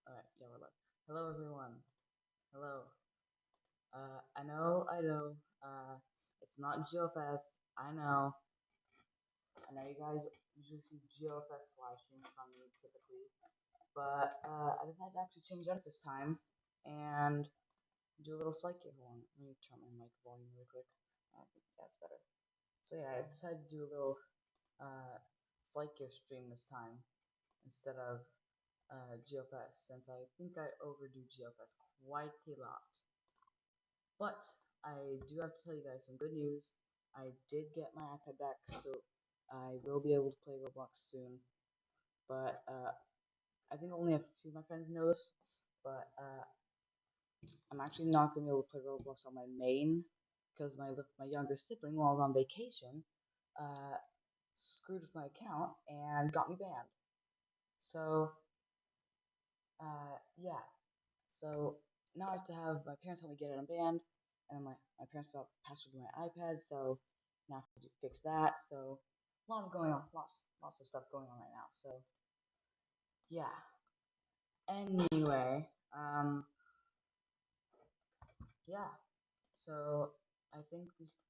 Alright, yeah, we're live. Hello, everyone. Hello. I know, it's not GeoFest. I know you guys usually see GeoFest live streams from me typically, but I decided to actually change it up this time and do a little FlightGear. Hold on, let me turn my mic volume really quick. I think that's better. So yeah, I decided to do a little uh, FlightGear stream this time instead of GeoFest, since I think I overdo GeoFest quite a lot. But I do have to tell you guys some good news. I did get my iPad back, so I will be able to play Roblox soon. But I think only a few of my friends know this. But I'm actually not going to be able to play Roblox on my main because my younger sibling, while I was on vacation, uh, screwed with my account and got me banned. So yeah. So now I have to have my parents help me get it unbanned, and my parents forgot the password to my iPad, so now I have to fix that. So a lot of going on, lots of stuff going on right now. So yeah. Anyway, yeah. So I think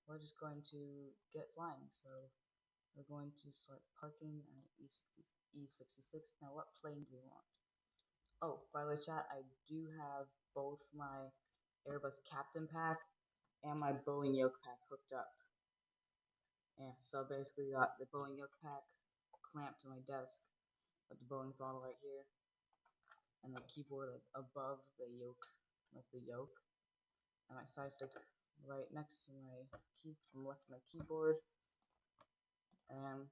we're just going to get flying. So we're going to start parking at E66. Now, what plane do you want? Oh, by the way, chat, I do have both my Airbus Captain Pack and my Boeing yoke pack hooked up. Yeah, so basically got the Boeing yoke pack clamped to my desk with the Boeing throttle right here, and the keyboard like above the yoke, like the yoke, and my side stick right next to my key from left to my keyboard, and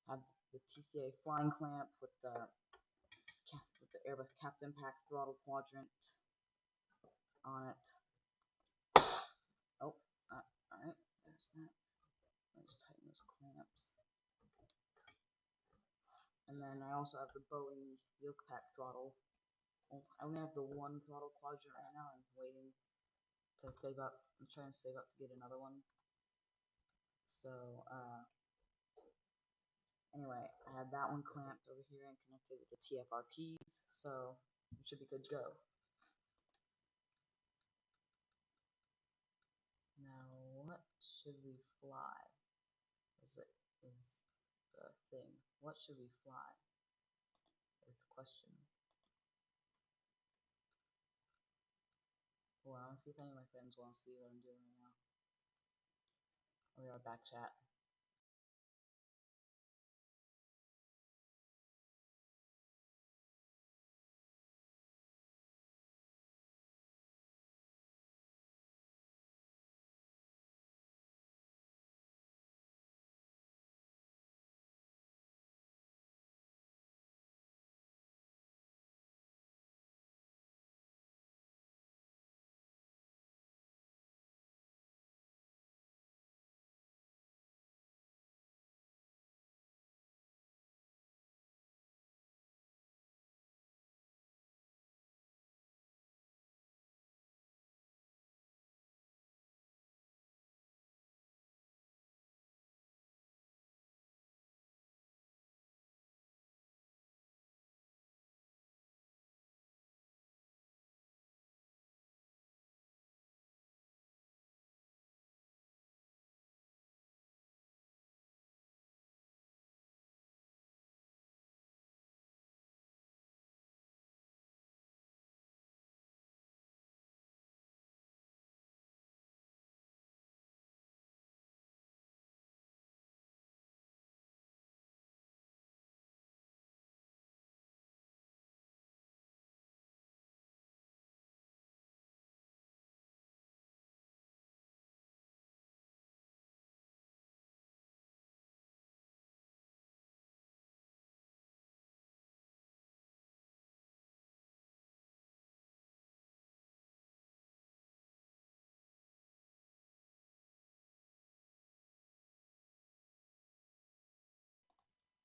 have the TCA flying clamp with the Airbus Captain Pack throttle quadrant on it. Oh, alright, there's that. Let's tighten those clamps. And then I also have the Boeing yoke pack throttle. I only have the one throttle quadrant right now. I'm waiting to save up. I'm trying to save up to get another one. So, anyway, I have that one clamped over here and connected with the TFRPs, so we should be good to go. Now, what should we fly? Is the thing. What should we fly? Is the question. Well, I want to see if any of my friends want to see what I'm doing right now. We are back chat.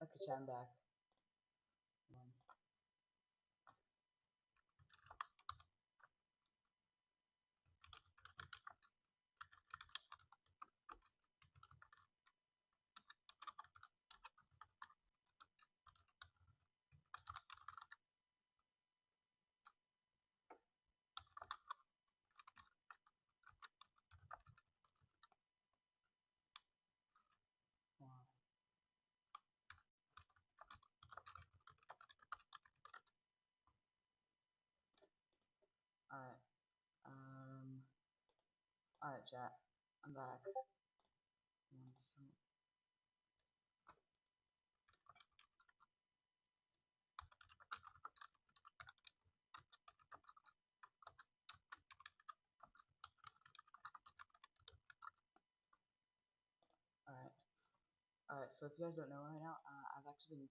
Okay, chat, I'm back. Alright, chat. I'm back. Alright. Alright, so if you guys don't know right now, I've actually been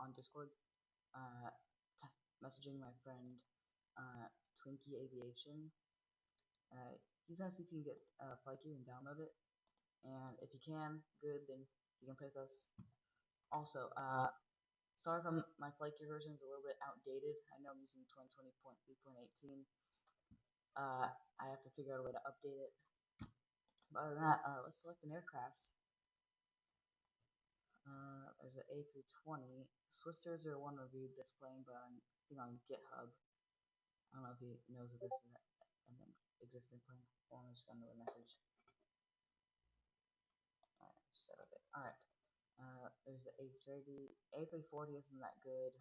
on Discord uh, messaging my friend Twinkie Aviation. He's gonna see if he can get FlightGear and download it. And if he can, good, then he can play with us. Also, sorry if my FlightGear version is a little bit outdated. I know I'm using 2020.3.18. I have to figure out a way to update it. But other than that, let's select an aircraft. There's an A320. Swiss 001 review displaying, but I think on GitHub. I don't know if he knows that this is an existing platform. I just got another message. Alright, set up it. Alright. There's the A330. A340 isn't that good.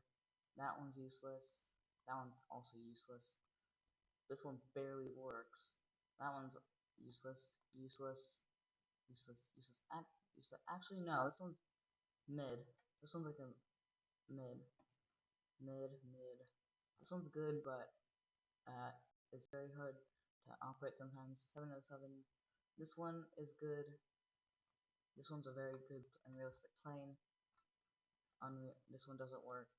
That one's useless. That one's also useless. This one barely works. That one's useless. Useless. Actually, no. This one's mid. This one's like a mid. This one's good, but it's very hard to operate sometimes. 707. This one is good. This one's a very good and realistic plane. This one doesn't work.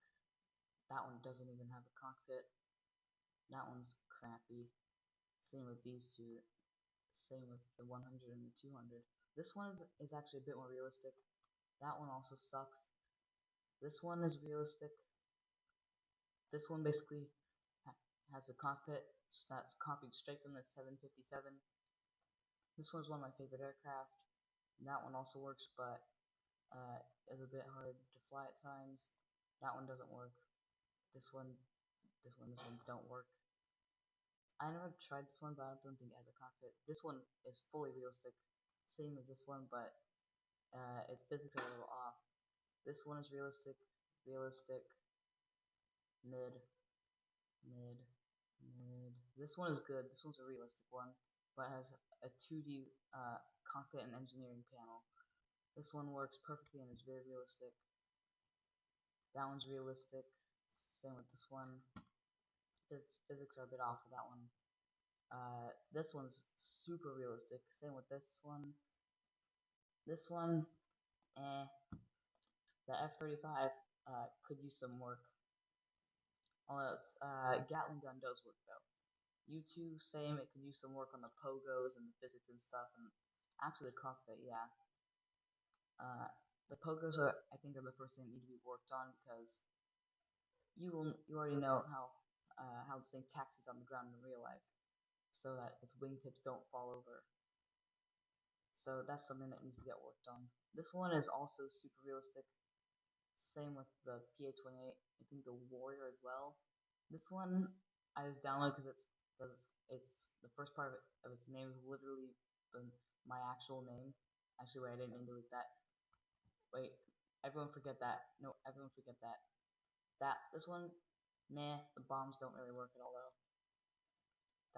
That one doesn't even have a cockpit. That one's crappy. Same with these two. Same with the 100 and the 200. This one is actually a bit more realistic. That one also sucks. This one is realistic. This one basically has a cockpit that's copied straight from the 757. This one's one of my favorite aircraft. That one also works, but is a bit hard to fly at times. That one doesn't work. This one don't work. I never tried this one, but I don't think it has a cockpit. This one is fully realistic, same as this one, but its physics are a little off. This one is realistic, mid. This one is good. This one's a realistic one, but has a 2D cockpit and engineering panel. This one works perfectly and is very realistic. That one's realistic. Same with this one. Physics are a bit off for that one. This one's super realistic. Same with this one. This one, The F-35 could use some work. Although it's Gatling gun does work though. U2, same. It could use some work on the pogos and the physics and stuff, and actually the cockpit, yeah. The pogos are, I think, are the first thing that need to be worked on because you already know how this thing taxis on the ground in real life, so that its wingtips don't fall over. So that's something that needs to get worked on. This one is also super realistic. Same with the PA-28. I think the Warrior as well. This one I just downloaded because it's the first part of its name is literally my actual name. Actually, wait, I didn't mean to delete that. Wait, everyone forget that. No, everyone forget that. This one, meh. The bombs don't really work at all though.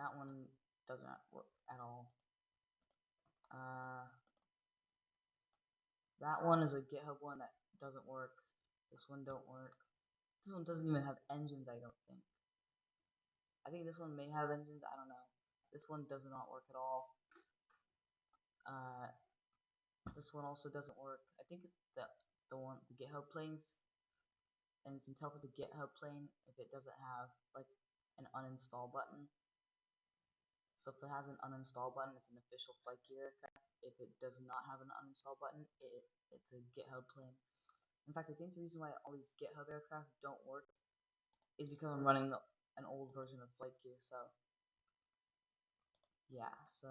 That one does not work at all. That one is a GitHub one that doesn't work. This one don't work. This one doesn't even have engines, I don't think. I think this one may have engines, I don't know. This one does not work at all. This one also doesn't work. I think the GitHub planes, and you can tell if it's a GitHub plane if it doesn't have like an uninstall button. So if it has an uninstall button, it's an official FlightGear aircraft. If it does not have an uninstall button, it's a GitHub plane. In fact, I think the reason why all these GitHub aircraft don't work is because I'm running an old version of FlightGear. So yeah, so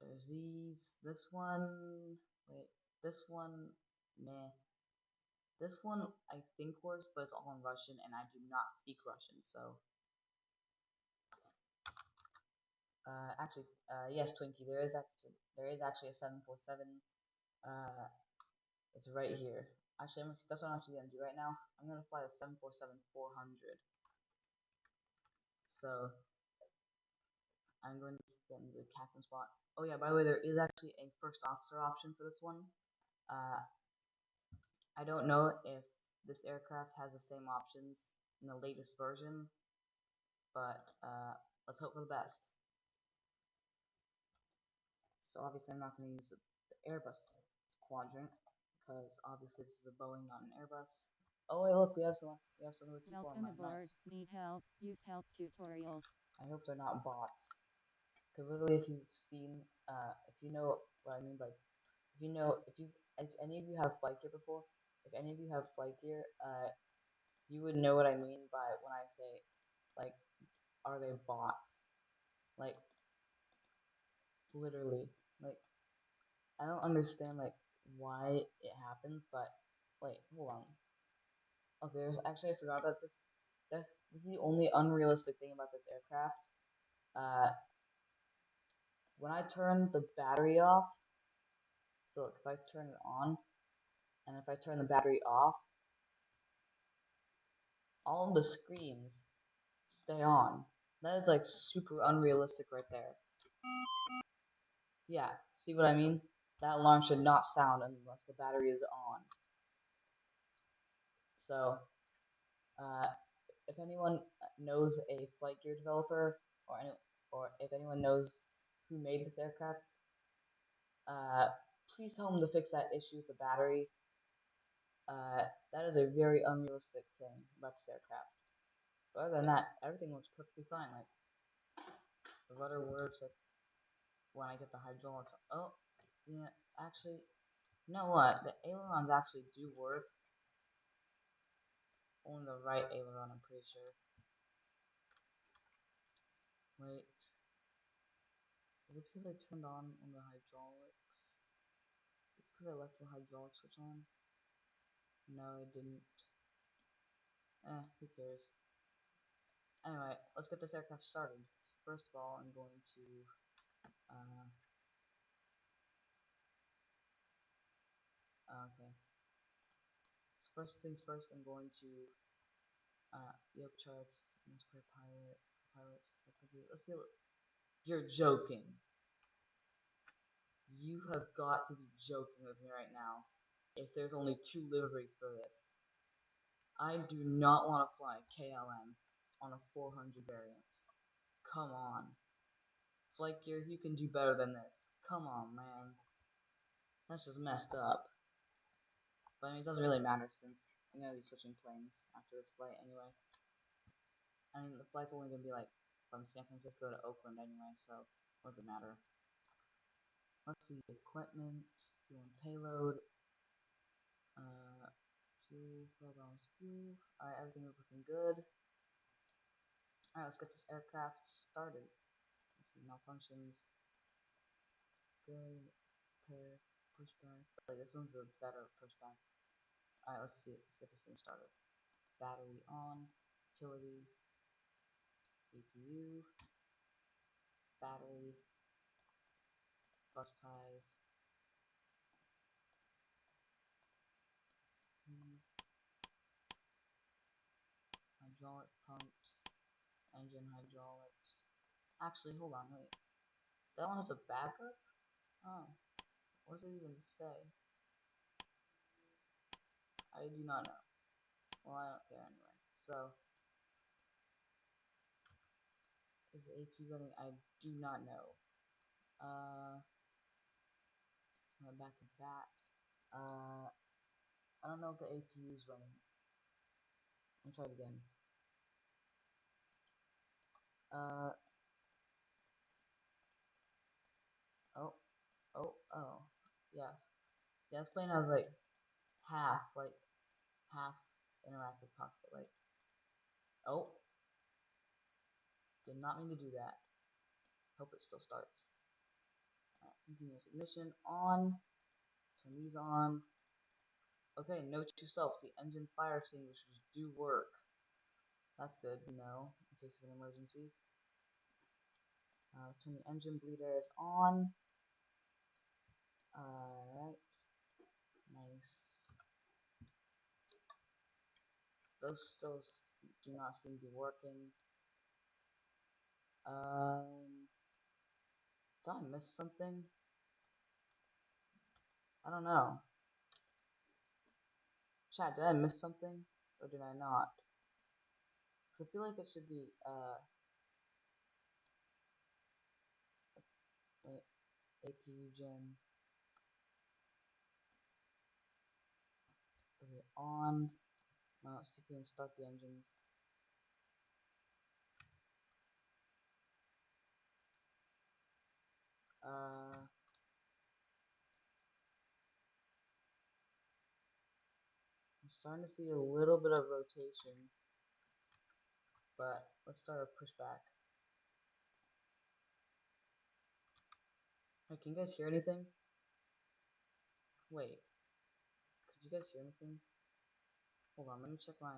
there's these. This one, wait, this one, meh. This one I think works, but it's all in Russian, and I do not speak Russian, so. Yes, Twinkie, there is actually a 747. It's right here. Actually, that's what I'm actually gonna do right now. I'm gonna fly a 747-400. So, I'm going to get into the captain spot. Oh yeah, by the way, there is actually a first officer option for this one. I don't know if this aircraft has the same options in the latest version, but let's hope for the best. So obviously I'm not going to use the Airbus quadrant, because obviously this is a Boeing, not an Airbus. Oh wait, look, we have some other people on Welcome that. aboard. Nice. Need help? Use help tutorials. I hope they're not bots, because literally, if you've seen, if you know what I mean by, if any of you have FlightGear before, if any of you have FlightGear, you would know what I mean by when I say, like, are they bots? Like, literally, like, I don't understand, like, why it happens, but, wait, hold on. Okay, there's actually, I forgot about this. This is the only unrealistic thing about this aircraft. Uh, when I turn the battery off, so look, if I turn it on, and if I turn the battery off, all of the screens stay on. That is, like, super unrealistic right there. Yeah, see what I mean? That alarm should not sound unless the battery is on. So, uh, if anyone knows a FlightGear developer, or if anyone knows who made this aircraft, please tell them to fix that issue with the battery. That is a very unrealistic thing about this aircraft. But other than that, everything looks perfectly fine. Like, the rudder works. Like, when I get the hydraulics. Oh, yeah. Actually, you know what? The ailerons actually do work. Only the right aileron, I'm pretty sure. Wait. Is it because I turned on the hydraulics? It's because I left the hydraulic switch on. No, I didn't. Who cares? Anyway, let's get this aircraft started. First of all, I'm going to, okay. So first things first, I'm going to, yoke charts, square pilot, let's see, you're joking. You have got to be joking with me right now. If there's only 2 liveries for this. I do not want to fly KLM on a 400 variant. Come on. FlightGear, you can do better than this. Come on, man. That's just messed up. But I mean, it doesn't really matter since I'm going to be switching planes after this flight anyway. I mean, the flight's only going to be like from San Francisco to Oakland anyway, so what does it matter? Let's see, equipment, fuel and payload, fuel, fuel. Alright, everything is looking good. Alright, let's get this aircraft started. Let's see, malfunctions. Good. Pair. Pushback. Like, this one's a better pushback. Alright, let's see. Let's get this thing started. Battery on. Utility. APU. Battery. Bus ties. Hydraulic pumps. Engine hydraulics. Actually, hold on, wait. That one has a backup? Oh. What does it even say? I do not know. Well, I don't care anyway. So, is the AP running? I do not know. So back to that. I don't know if the APU is running. Let me try it again. Uh, oh, oh. Yes. Yeah, this plane has like half interactive cockpit. Like, oh, did not mean to do that. Hope it still starts. Continuous ignition on. Turn these on. Okay, note to self, the engine fire extinguishers do work. That's good to know in case of an emergency. Let's turn the engine bleeders on. Alright. Nice. Those still do not seem to be working. Did I miss something? I don't know. Chat, did I miss something? Or did I not? Because I feel like it should be, wait, APU gen. Okay, on. No, let's see if we can start the engines. I'm starting to see a little bit of rotation, but let's start a pushback. Hey, can you guys hear anything? Wait, could you guys hear anything? Hold on, let me check my,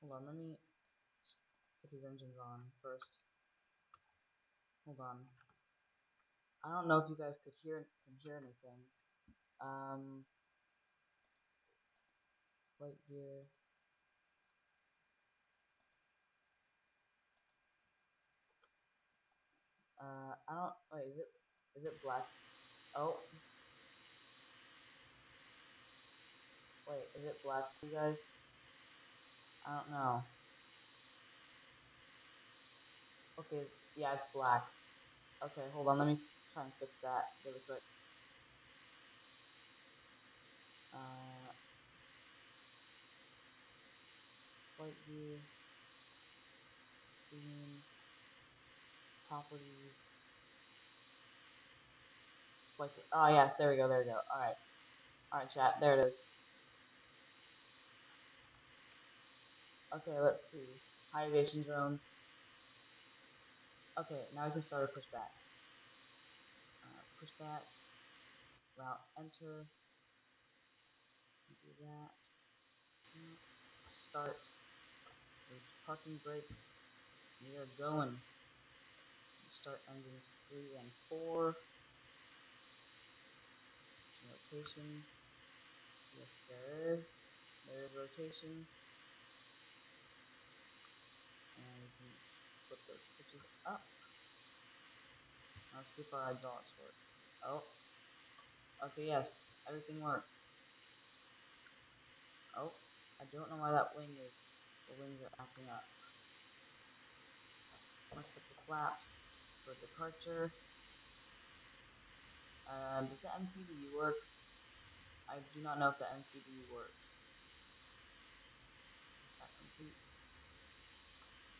hold on, let me get these engines on first. Hold on. I don't know if you guys can hear anything. Flight gear. I don't, wait, is it black? Oh, wait, is it black, you guys? I don't know. Okay, yeah, it's black. Okay, hold on, let me try and fix that really quick. Flight view, scene, properties, flight. Oh yes, there we go, there we go. All right, chat, there it is. Okay, let's see. High aviation drones. Okay, now we can start a pushback. Pushback, route, enter. Do that. Start. Release parking brake. We are going. Start engines 3 and 4. Some rotation. Yes, there is. There is rotation. And we can put those switches up. Now let's see if our hydraulics work. Oh. Okay, yes. Everything works. Oh. I don't know why that wing is. The wings are acting up. Let's set the flaps for departure. Does the MCD work? I do not know if the MCD works. Is that complete?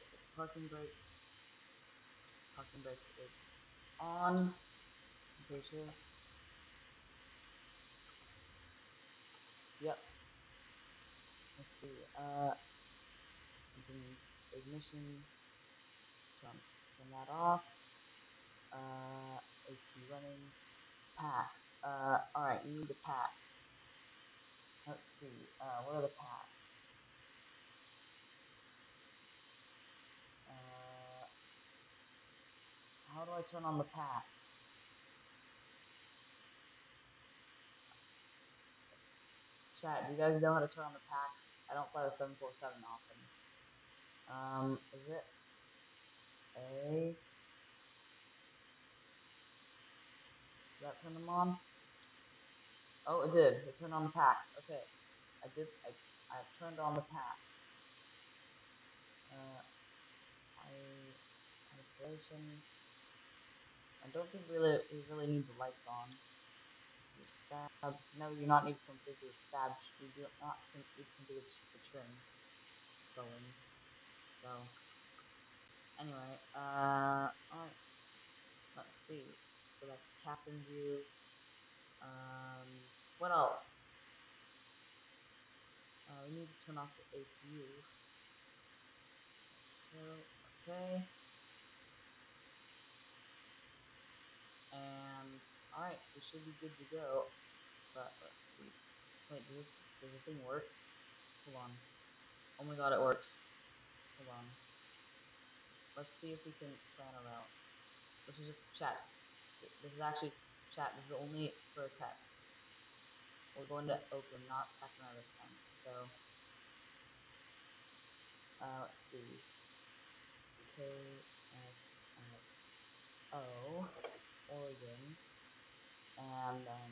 Set the parking brake. Parking brake is on. I'm pretty sure. Yep. Let's see. Continue ignition. Turn that off. AP running. Packs. Alright, we need the packs. Let's see. Where are the packs? How do I turn on the packs? Chat, do you guys know how to turn on the packs? I don't fly the 747 often. Is it A? Did that turn them on? Oh, it did. It turned on the packs. Okay. I've turned on the packs. Isolation. I don't think we really need the lights on. Your stab. No, you do not need to configure the stab. You do not need to configure the trim going. So, anyway, alright. Let's see. Go back to captain view. What else? We need to turn off the APU. So, okay. And, alright, we should be good to go. But, let's see. Wait, does this thing work? Hold on. Oh my god, it works. Hold on. Let's see if we can plan a route. This is just chat. This is actually chat. This is only for a test. We're going to Oakland, not Sacramento this time. So, let's see. KSF. O, Oregon, and then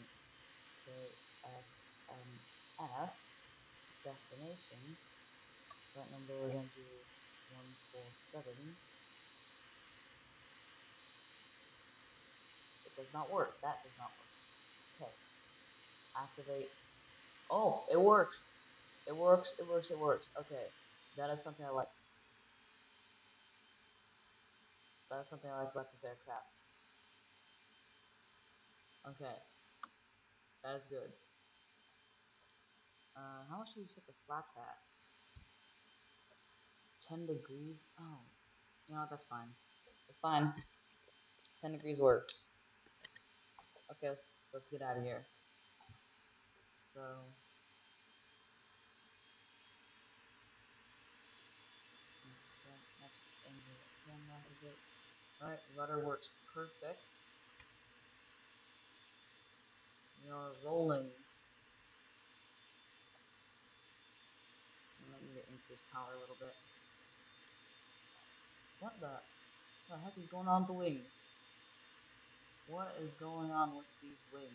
KSMF, destination. Flight number we're going to do 147. It does not work. That does not work. Okay. Activate. Oh, it works. It works. It works. It works. Okay. That is something I like. That is something I like about this aircraft. Okay. That is good. How much should we set the flaps at? 10 degrees? Oh. You know what? That's fine. It's fine. 10 degrees works. Okay, let's get out of here. So, let's angle the camera up a bit. Alright, rudder works perfect. We are rolling. I might need to increase power a little bit. What the heck is going on with the wings? What is going on with these wings?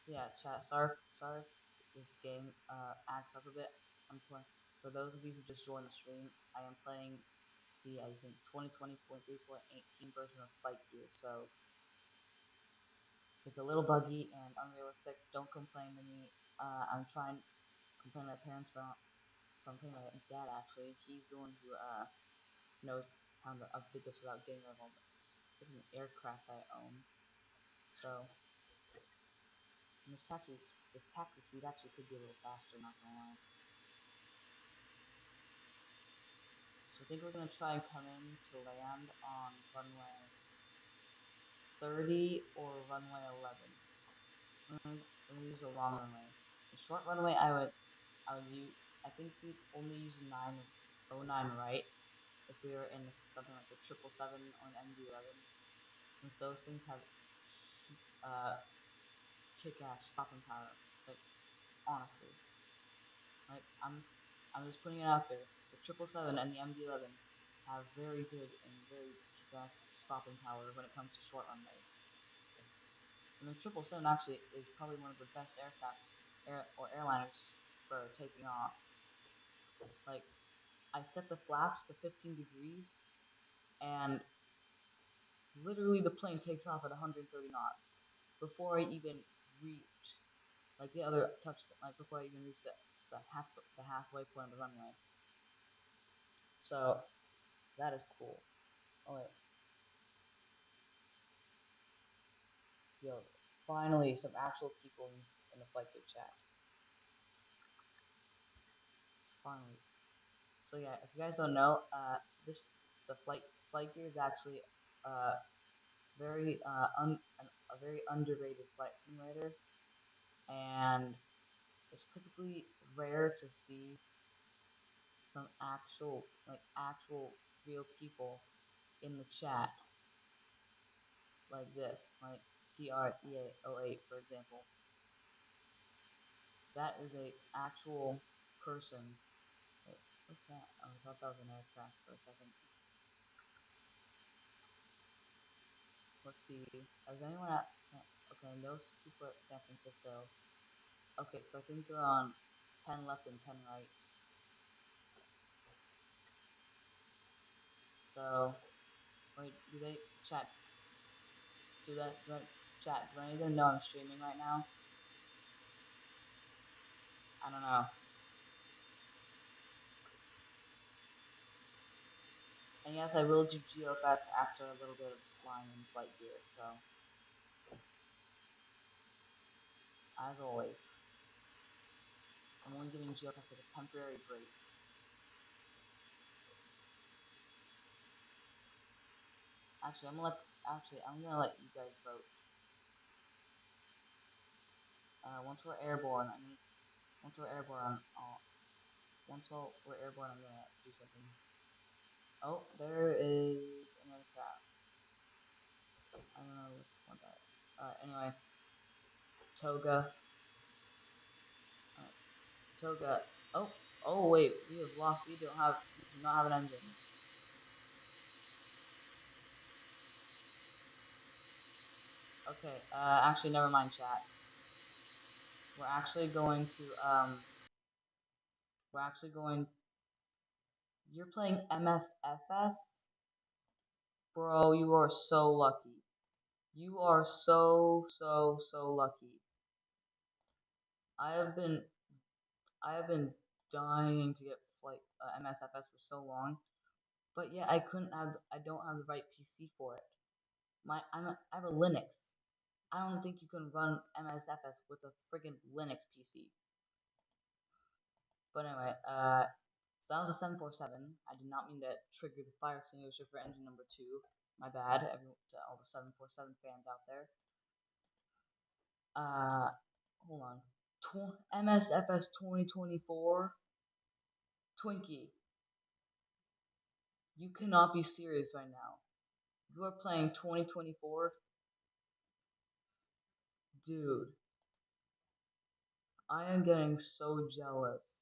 Yeah, chat. Sorry if this game acts up a bit. I'm playing. For those of you who just joined the stream, I am playing the I think 2020.3.18 version of FlightGear. So if it's a little buggy and unrealistic, don't complain to me. I'm trying to complain to my parents for. So I'm playing my dad actually. He's the one who knows how to update this without getting rid of all the freaking aircraft I own. So this taxi speed actually could be a little faster, not gonna lie. So I think we're gonna try and come in to land on runway 30 or runway 11. We're gonna use a long runway. The short runway I would use. I think we'd only use 909 right if we were in something like the 777 or an MD-11, since those things have uh, kick-ass stopping power. Like honestly, like I'm just putting it out there. The 777 and the MD-11 have very good and very kick-ass stopping power when it comes to short runways. And the 777 actually is probably one of the best or airliners for taking off. Like I set the flaps to 15 degrees, and literally the plane takes off at 130 knots before I even reach like the other touchdown, like before I even reach the halfway point of the runway. So that is cool. Oh wait, yo, finally some actual people in the FlightGear chat. Finally. So yeah, if you guys don't know, this the FlightGear is actually uh very a very underrated flight simulator, and it's typically rare to see some actual real people in the chat like this, like TREA08 for example. That is a actual person. Wait, what's that? Oh, I thought that was an aircraft for a second. Let's see. Is anyone at okay, no people at San Francisco. Okay, so I think they're on 10 left and 10 right. So, wait, do they chat? Do that? Chat? Do any of them know I'm streaming right now? I don't know. And yes, I will do GeoFest after a little bit of flying in FlightGear. So, as always, I'm only giving GeoFest like a temporary break. I'm gonna let you guys vote. Once we're airborne, once we're airborne, we're airborne, I'm gonna do something. Oh, there is an aircraft. I don't know what that is. Alright, anyway. Toga. Toga. Oh, oh wait, we have lost. We don't have. We do not have an engine. Okay. Actually, never mind, chat. We're actually going to. We're actually going. You're playing MSFS, bro. You are so lucky. You are so lucky. I have been. I have been dying to get flight MSFS for so long, but yeah, I couldn't have. I don't have the right PC for it. I have a Linux. I don't think you can run MSFS with a friggin' Linux PC. But anyway, so that was a 747. I did not mean to trigger the fire extinguisher for engine number 2. My bad, to all the 747 fans out there. Uh, hold on. MSFS 2024? Twinkie, you cannot be serious right now. You are playing 2024? Dude, I am getting so jealous.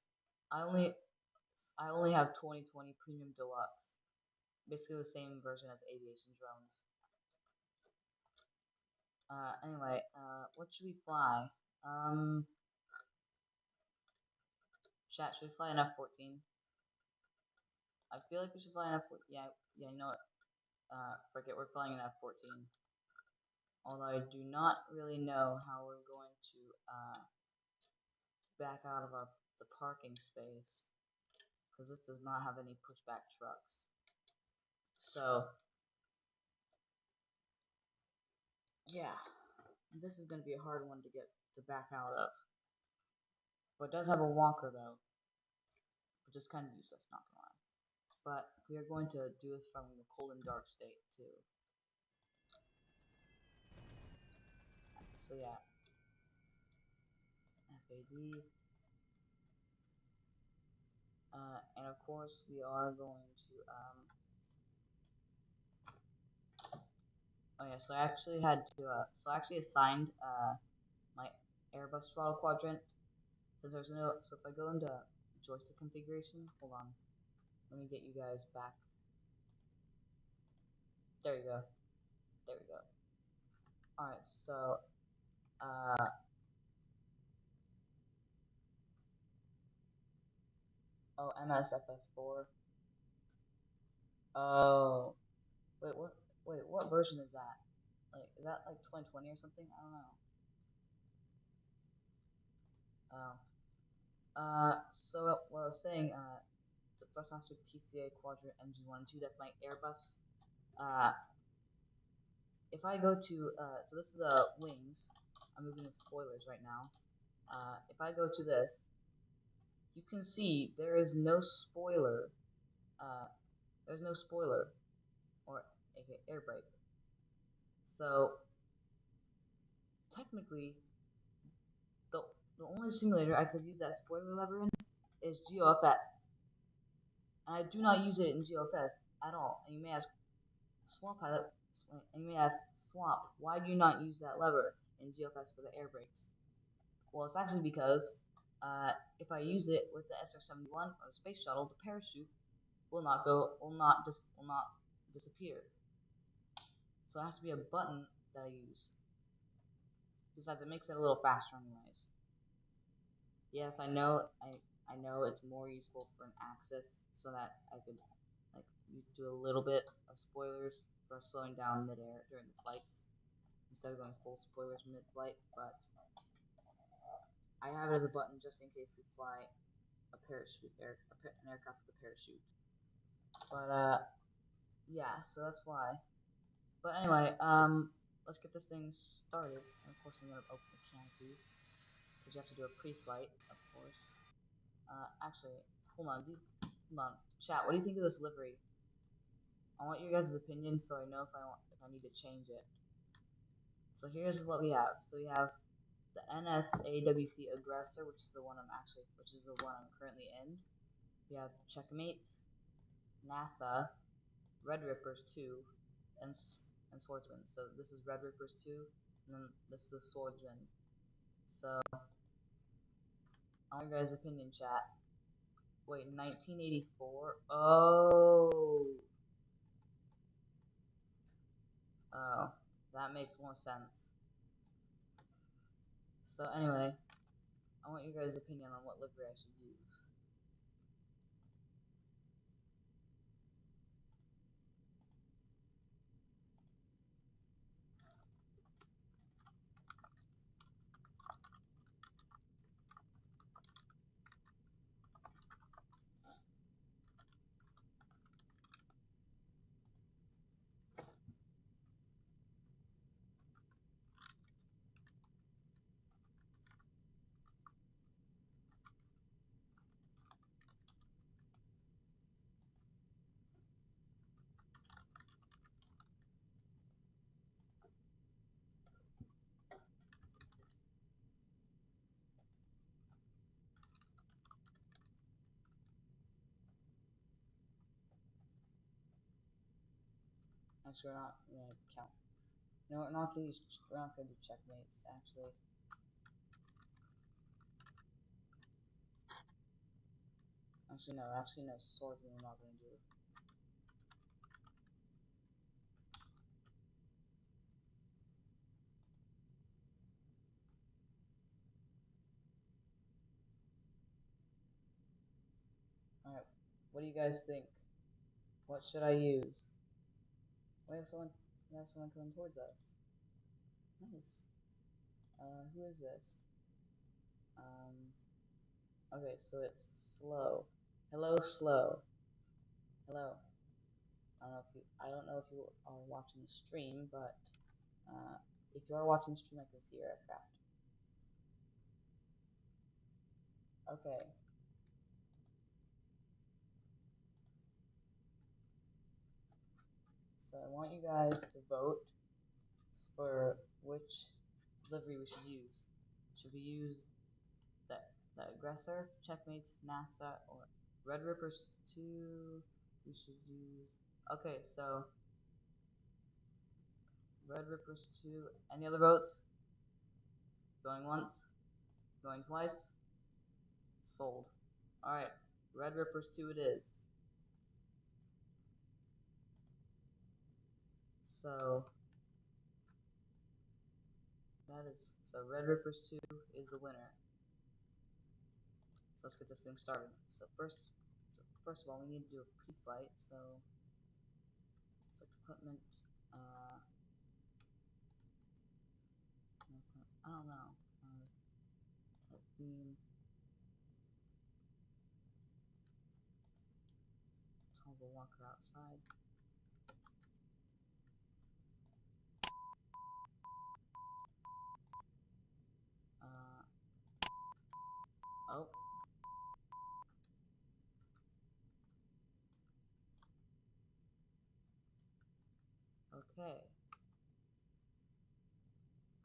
I only I only have 2020 Premium Deluxe. Basically the same version as Aviation Drones. Anyway, what should we fly? Um, Chat, should we fly an F-14? I feel like we should fly an F-14. Yeah, you know what? Forget we're flying an F-14. Although I do not really know how we're going to, back out of the parking space. Because this does not have any pushback trucks. So, yeah. This is going to be a hard one to get to back out of. But it does have a walker, though. Which is kind of useless, not gonna lie. But we are going to do this from the cold and dark state, too. So yeah, FAD. And of course, we are going to, oh yeah, so I actually had to, so I actually assigned, my Airbus throttle quadrant. Since there's no, so if I go into joystick configuration, hold on, let me get you guys back. There you go. There we go. Alright, so, oh, MSFS4. Oh, wait, what version is that? Like, is that like 2020 or something? I don't know. Oh. So what I was saying, the Thrustmaster TCA Quadrant Engine 1 and 2, that's my Airbus. Uh, if I go to, so this is the wings. I'm moving the spoilers right now. If I go to this, you can see there is no spoiler. Uh, there's no spoiler, or aka air brake. So technically, the the only simulator I could use that spoiler lever in is GOFS, and I do not use it in GOFS at all. And you may ask, Swamp Pilot, and you may ask, Swamp, why do you not use that lever in GFS for the air brakes? Well, it's actually because if I use it with the SR-71 or the space shuttle, the parachute will not disappear. So it has to be a button that I use. Besides, it makes it a little faster, anyways. Yes, I know it's more useful for an axis, so that I could like do a little bit of spoilers for slowing down midair during the flights instead of going full spoilers mid-flight, but I have it as a button just in case we fly an aircraft with a parachute. But yeah, so that's why. But anyway, let's get this thing started. And of course, I'm gonna open the canopy because you have to do a pre-flight, of course. Actually, hold on, hold on, chat. What do you think of this livery? I want your guys' opinion so I know if I need to change it. So here's what we have. So we have the NSAWC Aggressor, which is the one I'm currently in. We have Checkmates, NASA, Red Rippers 2, and Swordsman. So this is Red Rippers 2, and then this is the Swordsman. So I want your guys' opinion, chat. Wait, 1984? Oh. Oh, that makes more sense. So anyway, I want your guys' opinion on what livery I should use. Actually, we're not gonna count. No, we're not gonna use. We're not gonna do checkmates. Actually, no. Actually, no. Swordsman, we're not gonna do. All right. What do you guys think? What should I use? We have someone. We have someone coming towards us. Nice. Who is this? Um. Okay, so it's slow. Hello, slow. Hello. I don't know if you are watching the stream, but if you are watching the stream, I can see your aircraft. Okay. So I want you guys to vote for which livery we should use. Should we use the the aggressor, checkmates, NASA, or Red Rippers 2? We should use. Okay, so Red Rippers 2. Any other votes? Going once? Going twice? Sold. Alright, Red Rippers 2 it is. So so Red Rippers 2 is the winner. So let's get this thing started. So first of all, we need to do a pre-flight. So select equipment. I don't know. Theme. So we'll walk her outside. Uh, oh. Okay.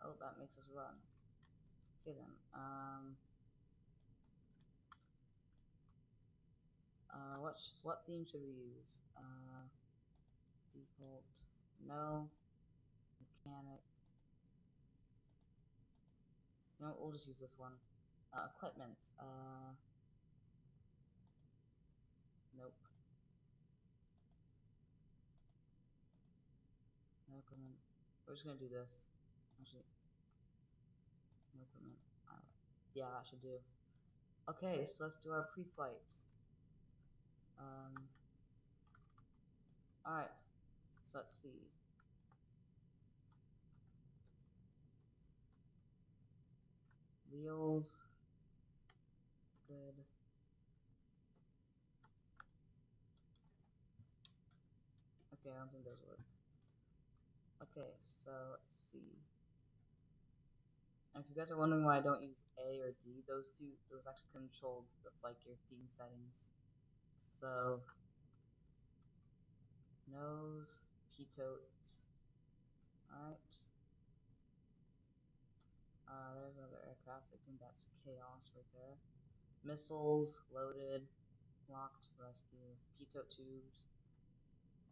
Oh, that makes us run. Okay then. What theme should we use? Default. No. Mechanic. You know what, we'll just use this one. Equipment. Nope. No equipment. We're just gonna do this. Actually, no equipment. Yeah, that should do. Okay, so let's do our pre-flight. Alright. So let's see. Wheels. Good. Okay, I don't think those work. Okay, so let's see. And if you guys are wondering why I don't use A or D, those actually control the FlightGear theme settings. So, nose, pitot. Alright. There's another aircraft. I think that's Chaos right there. Missiles, loaded, locked, rescue, pitot tubes,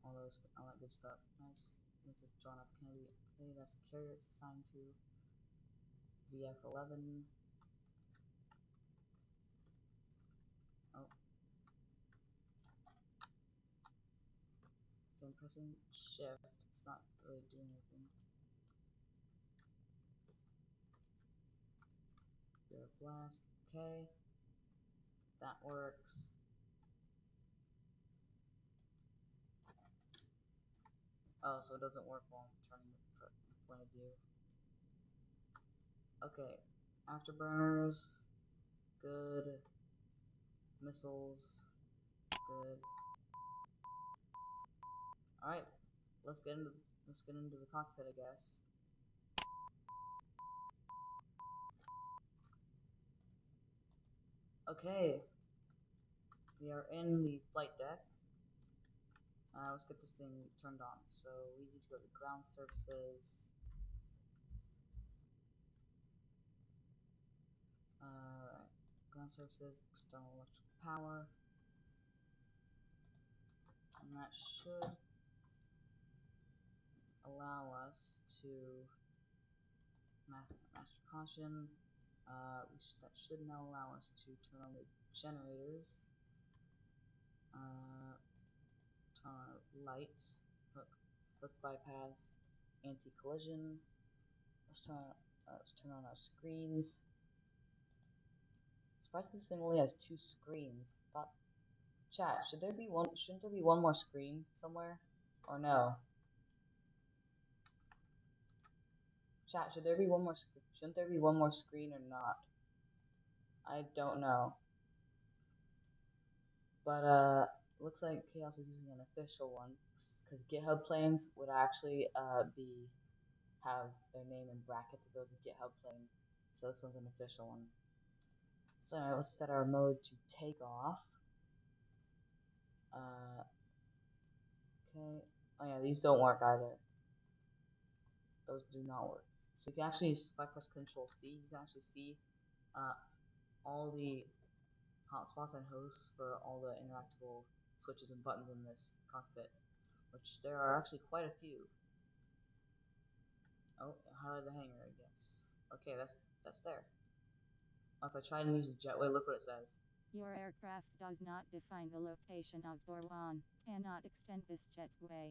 all that good stuff. Nice. With this drawn up Kennedy. Okay, that's the carrier it's assigned to. VF-11. I'm pressing shift. It's not really doing anything. Gear blast. Okay. That works. Oh, so it doesn't work while I'm turning the point of view. Okay. Afterburners. Good. Missiles. Good. Alright. Let's get into the cockpit, I guess. Okay. We are in the flight deck. Let's get this thing turned on. So we need to go to ground services. Alright. Ground services, external electrical power. And that should allow us to master caution. That should now allow us to turn on the generators. Turn on our lights. Hook bypass. Anti-collision. Let's turn on our screens. Surprised this thing only has 2 screens. Chat, shouldn't there be one more screen somewhere? Or no? Chat, shouldn't there be one more screen or not? I don't know. But looks like Chaos is using an official one, because GitHub planes would actually have their name in brackets if it was a GitHub plane. So this one's an official one. So let's set our mode to take off. Okay. Oh yeah, these don't work either. Those do not work. So you can actually, if I press Control C, you can actually see all the hotspots and hosts for all the interactable switches and buttons in this cockpit, which there are actually quite a few. Oh, highlight the hangar, I guess. Okay, that's there. Oh, if I try and use the jetway, look what it says. Your aircraft does not define the location of door 1. Cannot extend this jetway.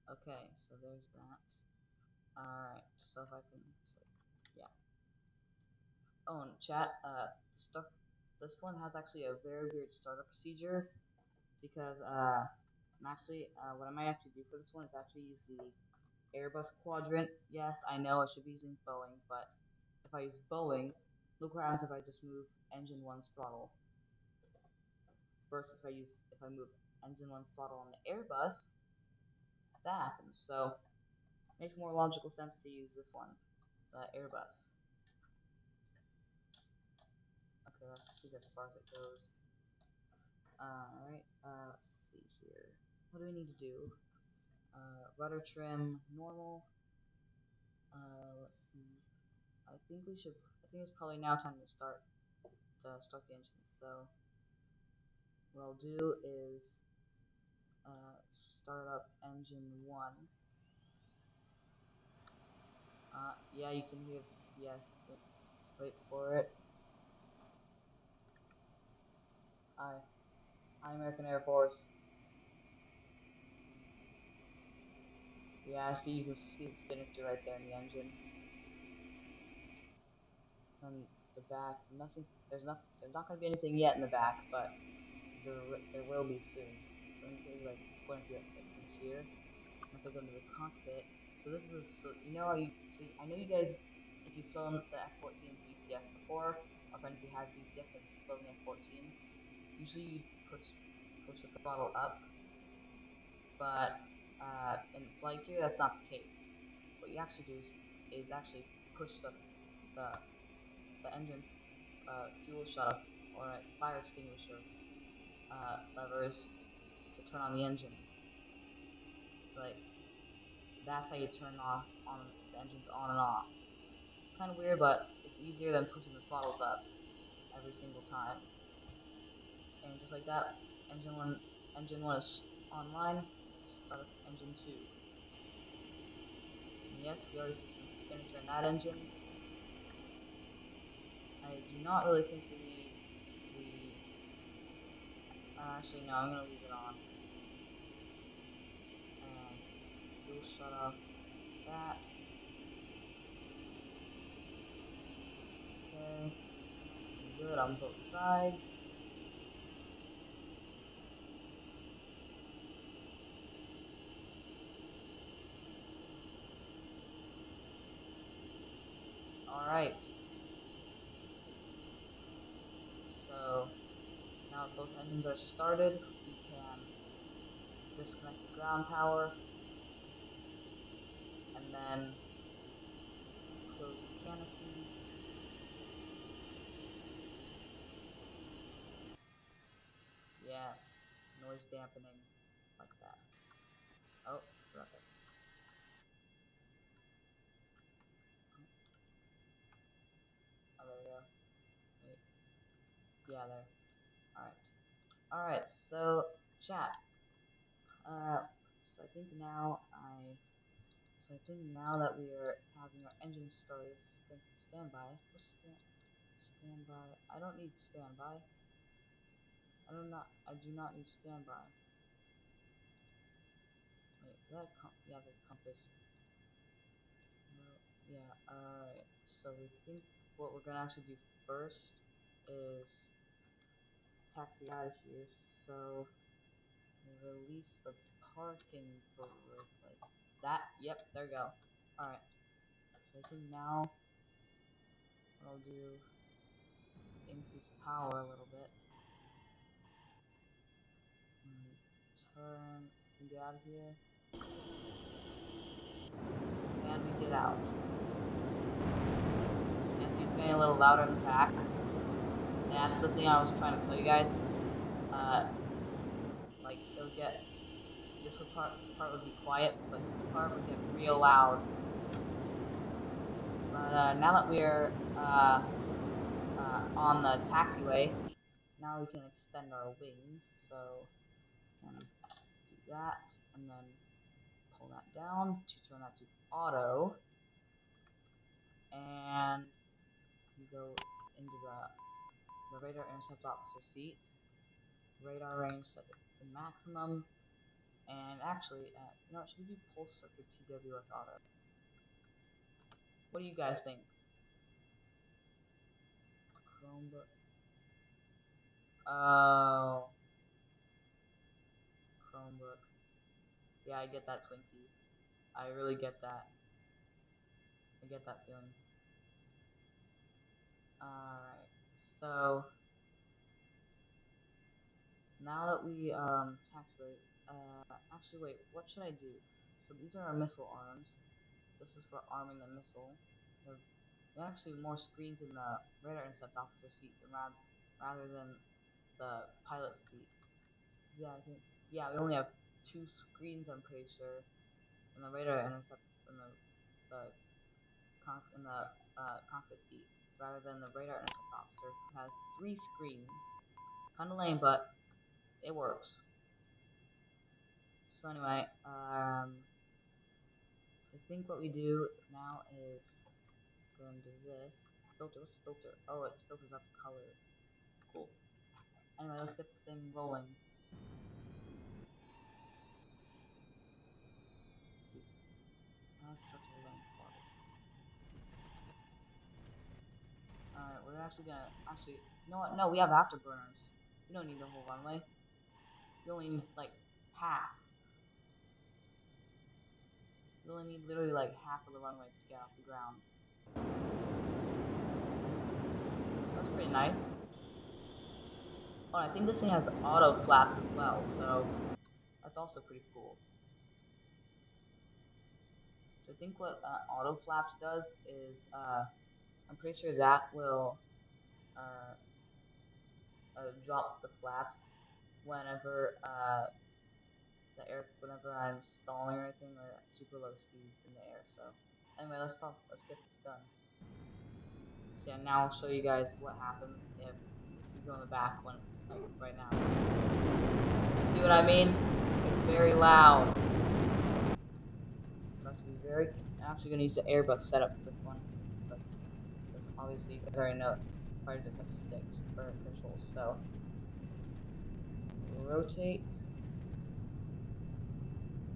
Okay, so there's that. Alright, so if I can, yeah. Oh, and chat, this one has actually a very weird startup procedure, because what I might actually do for this one is actually use the Airbus quadrant. Yes, I know I should be using Boeing, but if I use Boeing, look what happens if I just move engine 1's throttle. Versus if I move engine 1's throttle on the Airbus, that happens. So it makes more logical sense to use this one, the Airbus. Okay, let's see as far as it goes. Alright, let's see here. What do we need to do? Rudder trim, normal. Let's see. I think it's probably now time to start the engine. So what I'll do is start up engine 1. Yeah, you can hear. Yes, wait for it. Hi, American Air Force. Yeah, I see. You can see the spinnaker right there in the engine. And the back, nothing. There's not going to be anything yet in the back, but there will be soon. So I'm going to like point of view like from here. And if I go into the cockpit, so this is you know how I know you guys, if you've flown the F-14 DCS before, or if any of you have DCS and flown the F-14, usually you push the throttle up, but in FlightGear that's not the case. What you actually do is actually push the engine fuel shut-off or fire extinguisher levers to turn on the engines. It's like that's how you turn on the engines on and off. Kind of weird, but it's easier than pushing the throttles up every single time. And just like that, engine one is online. Start up engine 2. And yes, we already see some spinnaker in that engine. I do not really think we need actually no, I'm gonna leave it on. we'll shut off that. Okay, good on both sides. Alright, so now that both engines are started, we can disconnect the ground power and then close the canopy. Yes, noise dampening like that. Oh, forgot that. Oh, there we go. Wait. Yeah, there. Alright. Alright, so chat. So I think now that we are having our engine started, standby. What's standby? I don't need standby. I do not need standby. Wait, yeah, the compass. No, yeah. Alright. So we think what we're gonna actually do first is taxi out of here. So release the parking brake like that. Yep, there we go. Alright. So I think now what I'll do is increase power a little bit. Turn. Can we get out of here? Can we get out? Yeah, see, it's getting a little louder in the back. And that's the thing I was trying to tell you guys. Like it'll get this part would be quiet, but this part would get real loud. But now that we're on the taxiway, now we can extend our wings. So we can do that, and then pull that down to turn that to auto, and can go into the radar intercept officer seat. Radar range set to maximum, and actually, should we do pulse circuit TWS auto? What do you guys think? Chromebook. Oh, Chromebook. Yeah, I get that, Twinkie. I really get that. I get that feeling. Alright, so now that we taxiway, actually wait, what should I do? So these are our missile arms. This is for arming the missile. There are actually more screens in the radar intercept officer seat rather than the pilot seat. Yeah, I think we only have 2 screens. I'm pretty sure in the radar intercept the in the cockpit seat, rather than the radar intercept officer who has 3 screens. Kind of lame, but it works. So anyway, I think what we do now is go and do this. Filter, what's filter? Oh, it filters up the color. Cool. Anyway, let's get this thing rolling. Dude, that was such a lame fart. Alright, we're actually gonna, you know what? No, we have afterburners. We don't need the whole runway. We only need, like, half. We only need literally, like, half of the runway to get off the ground. So that's pretty nice. Oh, I think this thing has auto flaps as well, so that's also pretty cool. So I think what auto flaps does is, I'm pretty sure that will uh, drop the flaps whenever whenever I'm stalling or anything or at super low speeds in the air. So anyway, let's get this done. So yeah, now I'll show you guys what happens if we go in the back like right now. See what I mean? It's very loud. So I have to be I'm actually gonna use the Airbus setup for this one since obviously you guys already know fighter just has sticks for controls. So rotate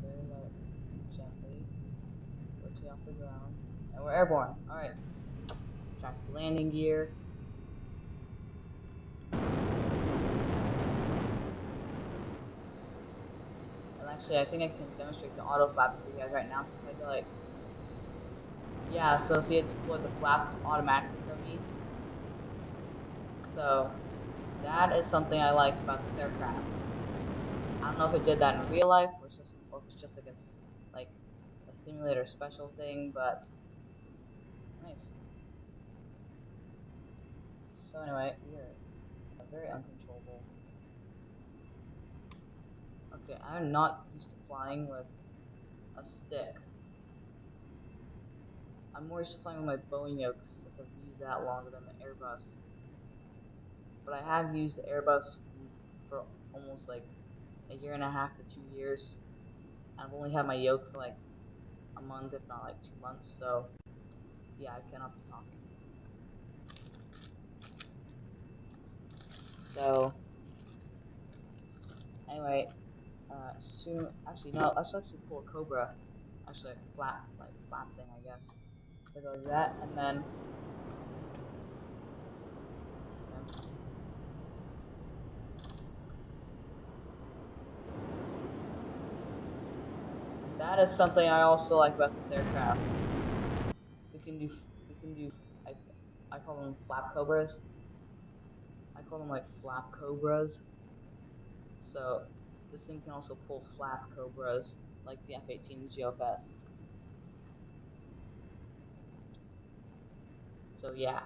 very gently. around. And we're airborne. Alright. Track the landing gear. And actually, I think I can demonstrate the auto flaps for you guys right now. So if I go like, yeah, so see it deployed the flaps automatically for me. So that is something I like about this aircraft. I don't know if it did that in real life or if it's just like a simulator special thing, but nice. So anyway, we are very uncontrollable. Okay, I'm not used to flying with a stick. I'm more used to flying with my Boeing yoke since I've used that longer than the Airbus. But I have used the Airbus for almost like a year and a half to 2 years. I've only had my yoke for like a month, if not like 2 months. So yeah, I cannot be talking. So anyway, soon. Actually, no. Let's actually pull a Cobra. Actually, like flap thing, I guess. So go like that, and then okay. That is something I also like about this aircraft. We can do. We can do. I, I call them flap cobras. I call them like flap cobras. So this thing can also pull flap cobras like the F-18 GFS. So yeah.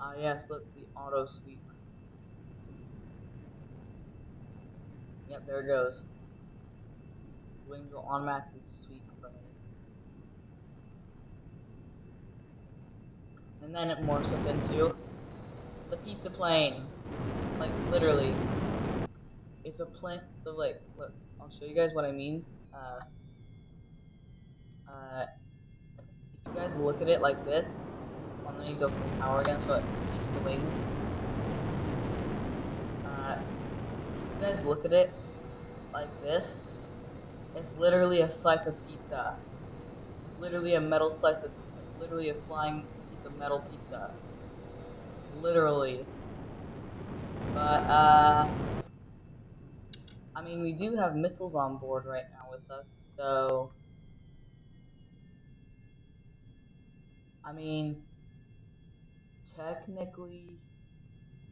Ah yes, look, the auto sweep. Yep, there it goes. Wings will automatically sweep for me. And then it morphs us into the pizza plane. Like literally, it's a plane. So like, look, I'll show you guys what I mean. If you guys look at it like this, well, let me go full power again so it sweeps the wings. If you guys look at it like this, it's literally a slice of pizza. It's literally a metal slice of. It's literally a flying piece of metal pizza. Literally. But I mean, we do have missiles on board right now with us, so I mean, technically,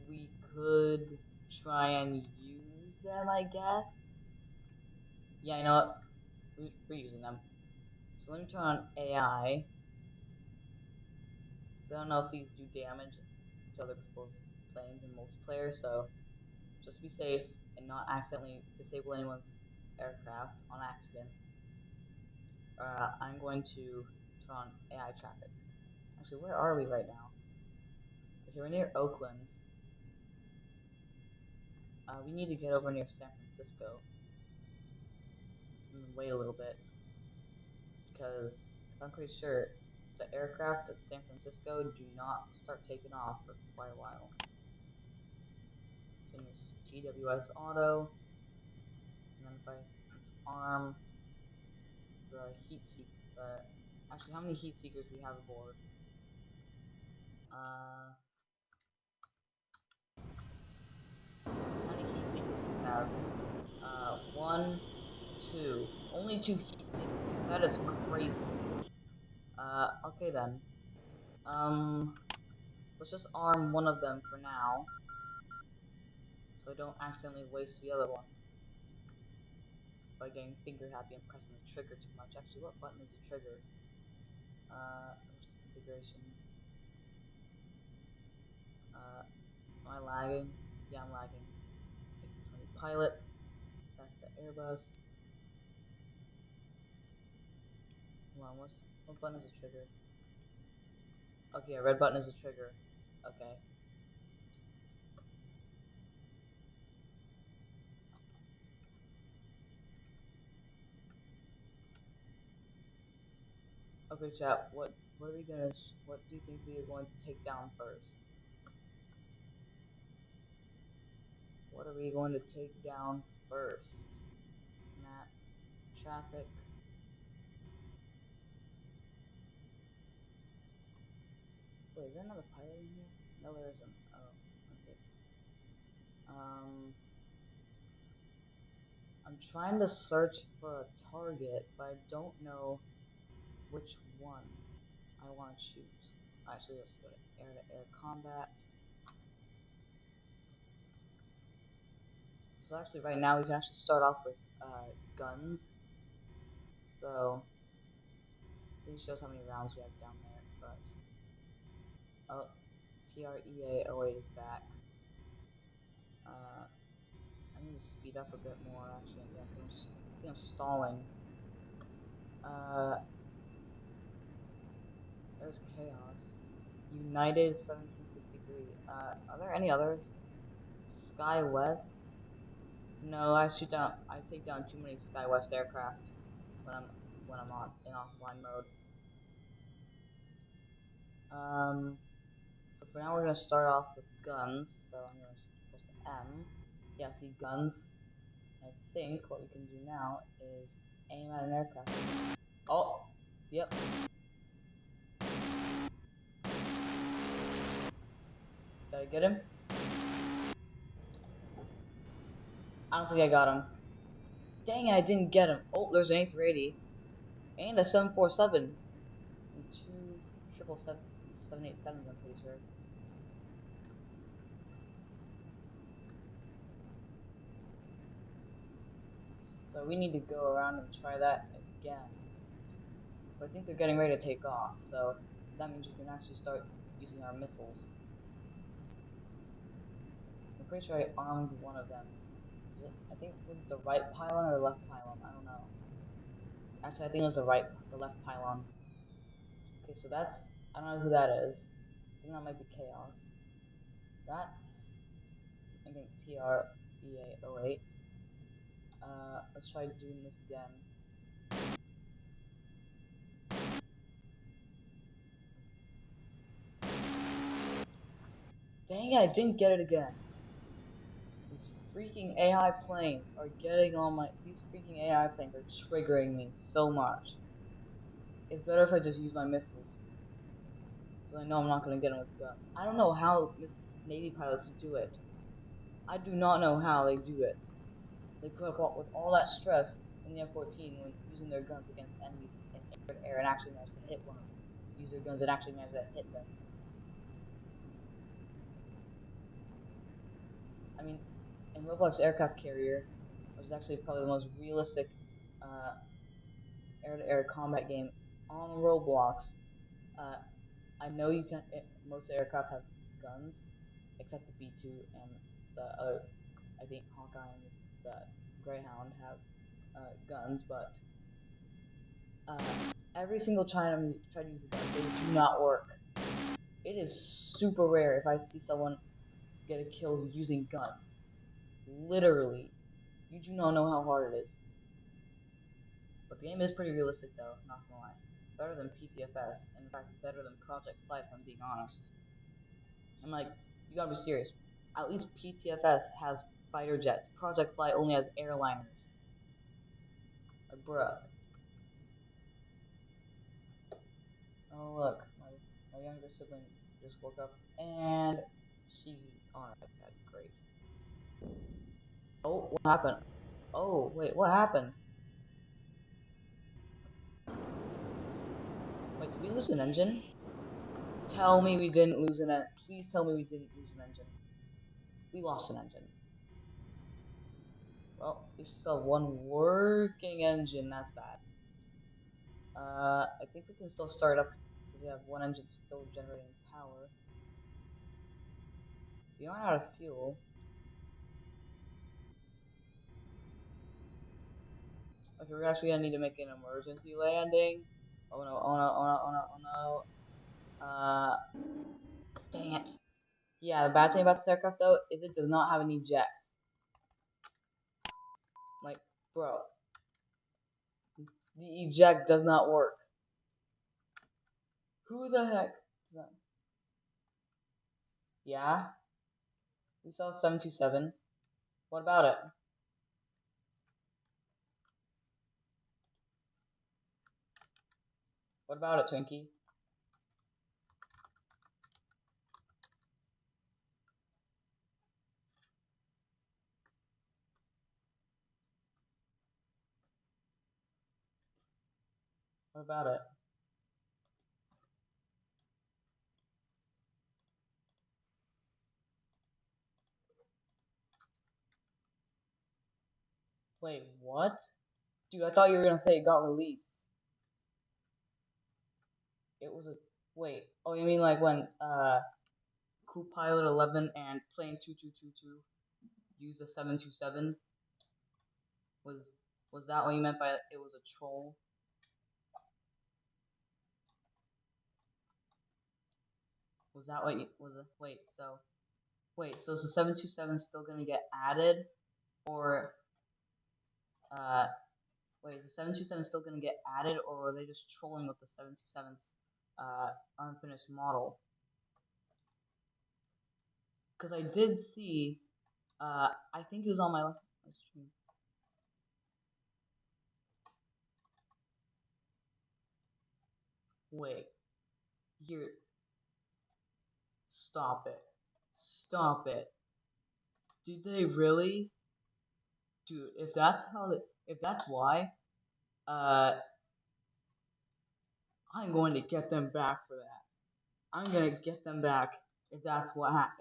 we could try and use them, I guess. Yeah, I know what. We're using them. So let me turn on AI. So I don't know if these do damage to other people's planes in multiplayer, so just to be safe and not accidentally disable anyone's aircraft on accident, I'm going to turn on AI traffic. Actually, where are we right now? Okay, we're near Oakland. We need to get over near San Francisco and wait a little bit because if I'm pretty sure the aircraft at San Francisco do not start taking off for quite a while. So in this TWS auto, and then if I arm the heat seek, actually how many heat seekers do we have aboard? Uh, how many heat seekers do we have? One, two. Only two heat seekers. That is crazy. Okay then. Um, let's just arm one of them for now, so I don't accidentally waste the other one by getting finger happy and pressing the trigger too much. Actually, what button is the trigger? What's the configuration? Am I lagging? Yeah, I'm lagging. Okay, 20 pilot. That's the Airbus. Hold on, what button is the trigger? Okay, yeah, red button is the trigger. Okay. Okay, chat. What are we gonna? What do you think we are going to take down first? What are we going to take down first? Map, traffic. Wait, is there another pilot in here? No, there isn't. Oh, okay. Um, I'm trying to search for a target, but I don't know which one I want to choose. Actually, let's go to air combat. So actually, right now we can actually start off with guns. So I think it shows how many rounds we have down there. But oh, TREA 08 is back. I need to speed up a bit more. Actually, yeah, cause I think I'm stalling. Uh, there's chaos. United 1763. Are there any others? Sky West. No, I shoot down. I take down too many Sky West aircraft when I'm on in offline mode. So for now we're gonna start off with guns. So I'm gonna press M. Yeah, see guns. I think what we can do now is aim at an aircraft. Oh, yep. Did I get him? I don't think I got him. Dang it, I didn't get him. Oh, there's an A380 and a 747 and two 787s. I'm pretty sure. So we need to go around and try that again. But I think they're getting ready to take off, so that means we can actually start using our missiles. I'm pretty sure I armed one of them. I think was it the right pylon or left pylon? I don't know. Actually, I think it was the left pylon. Okay, so that's I don't know who that is. I think that might be Chaos. That's I think TREA 08. Let's try doing this again. Dang it, I didn't get it again. These freaking AI planes are getting on my. These freaking AI planes are triggering me so much. It's better if I just use my missiles. So I know I'm not gonna get them with gun. I don't know how Navy pilots do it. I do not know how they do it. They put up with all that stress in the F-14 when using their guns against enemies in air to air and actually manage to hit one of them. Use their guns and actually manage to hit them. I mean, in Roblox Aircraft Carrier, which is actually probably the most realistic uh, air-to-air combat game on Roblox, uh, I know you can. Most aircraft have guns, except the B2 and the other. I think Hawkeye and the Greyhound have guns, but uh, every single time I try to use the gun, they do not work. It is super rare if I see someone get a kill using guns. Literally, you do not know how hard it is. But the game is pretty realistic, though. Not gonna lie, better than PTFS, and in fact, better than Project Flight. If I'm being honest. I'm like, you gotta be serious. At least PTFS has fighter jets. Project Flight only has airliners. Like, bruh. Oh look, my younger sibling just woke up and she on her iPad. Great. Oh, what happened? Oh, wait, what happened? Wait, did we lose an engine? Tell me we didn't lose an engine. Please tell me we didn't lose an engine. We lost an engine. Well, we still have one working engine. That's bad. I think we can still start up because we have one engine still generating power. We aren't out of fuel. Okay, we're actually gonna need to make an emergency landing. Oh no, oh no, oh no, oh no, oh no. Dang it. Yeah, the bad thing about this aircraft though is it does not have any jets. Like, bro, the eject does not work. Who the heck? Is that? Yeah, we saw 727. What about it? What about it, Twinkie? What about it? Wait, what? Dude, I thought you were gonna say it got released. It was a wait. Oh, you mean like when Cool Pilot 11 and Plane 2222 used a 727? Was was that what you meant by it was a troll? Was that what you was it? Wait, so is the 727 still gonna get added or uh wait, is the 727 still gonna get added or are they just trolling with the 727's unfinished model? Because I did see I think it was on my stream. Wait, here, stop it. Stop it. Did they really? Dude, if that's why, uh, I'm going to get them back for that. I'm gonna get them back if that's what happened.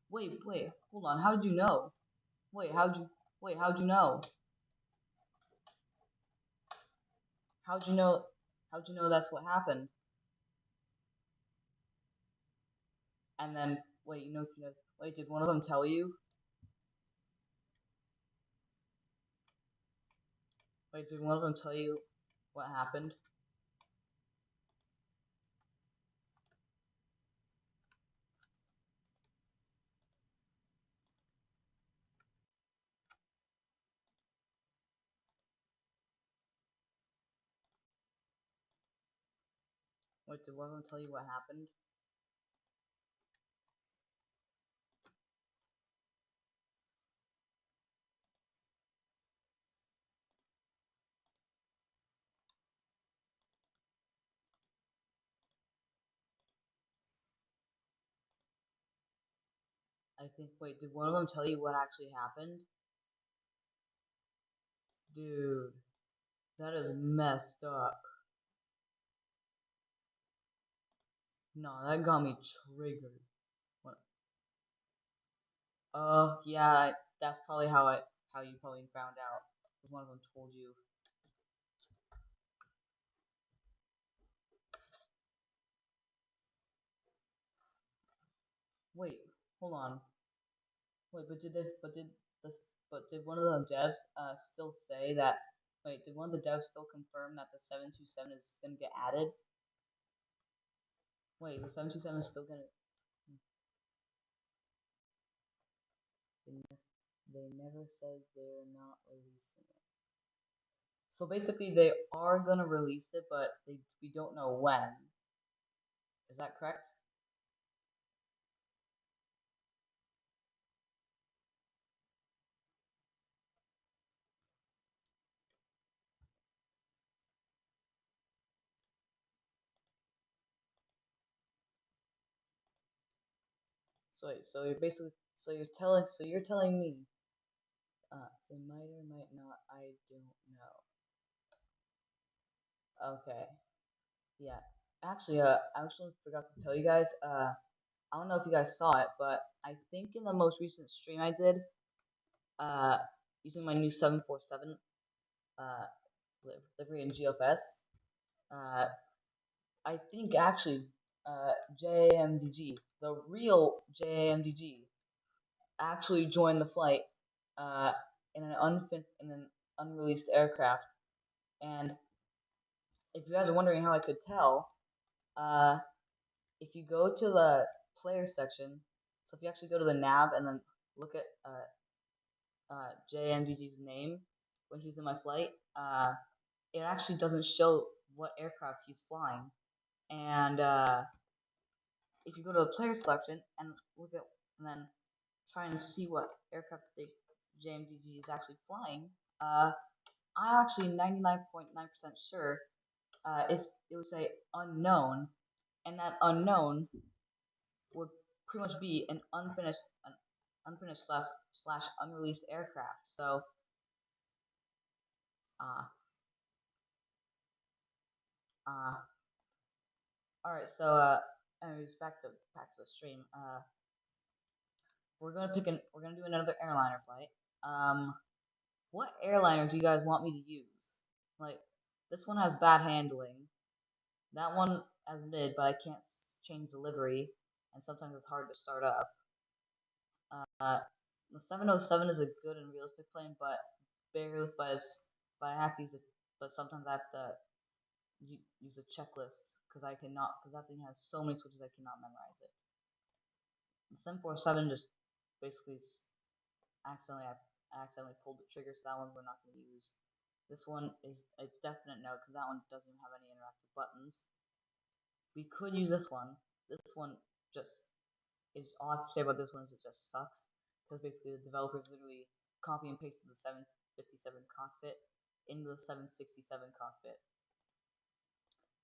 Wait, hold on. How did you know? Wait, how'd you how'd you know? How'd you know? How'd you know that's what happened? And then wait, did one of them tell you? Wait, did one of them tell you what happened? Wait, did one of them tell you what happened? I think. Wait, did one of them tell you what actually happened? Dude, that is messed up. No, that got me triggered. What? Yeah, that's probably how you probably found out. Because one of them told you. Wait, hold on. Wait, but did one of the devs still say that? Wait, did one of the devs still confirm that the 727 is gonna get added? Wait, the 727 is still gonna. They, they never said they're not releasing it. So basically, they are gonna release it, but we don't know when. Is that correct? So you're basically, so you're telling me, they might or might not. I don't know. Okay, yeah. Actually, I actually forgot to tell you guys. I don't know if you guys saw it, but I think in the most recent stream I did, uh, using my new 747 uh livery in GFS, uh, I think actually, JMDG, the real JMDG, actually joined the flight uh, in an unreleased aircraft. And if you guys are wondering how I could tell, uh, if you go to the player section, so if you actually go to the nav and then look at JMDG's name when he's in my flight, it actually doesn't show what aircraft he's flying. And if you go to the player selection and look at and then try and see what aircraft the JMDG is actually flying, I'm actually 99.9% sure it would say unknown, and that unknown would pretty much be an unfinished slash unreleased aircraft. So, uh, uh, all right. So, anyways, back to the stream. We're gonna do another airliner flight. What airliner do you guys want me to use? Like, this one has bad handling. That one has mid, but I can't change the livery, and sometimes it's hard to start up. Uh, the 707 is a good and realistic plane, but barely, but I have to use it. But sometimes I have to use a checklist because that thing has so many switches I cannot memorize it. The 747 just basically accidentally I accidentally pulled the trigger, so that one we're not going to use. This one is a definite no because that one doesn't even have any interactive buttons. We could use this one. This one just is all I have to say about this one is it just sucks because basically the developers literally copy and pasted the 757 cockpit into the 767 cockpit.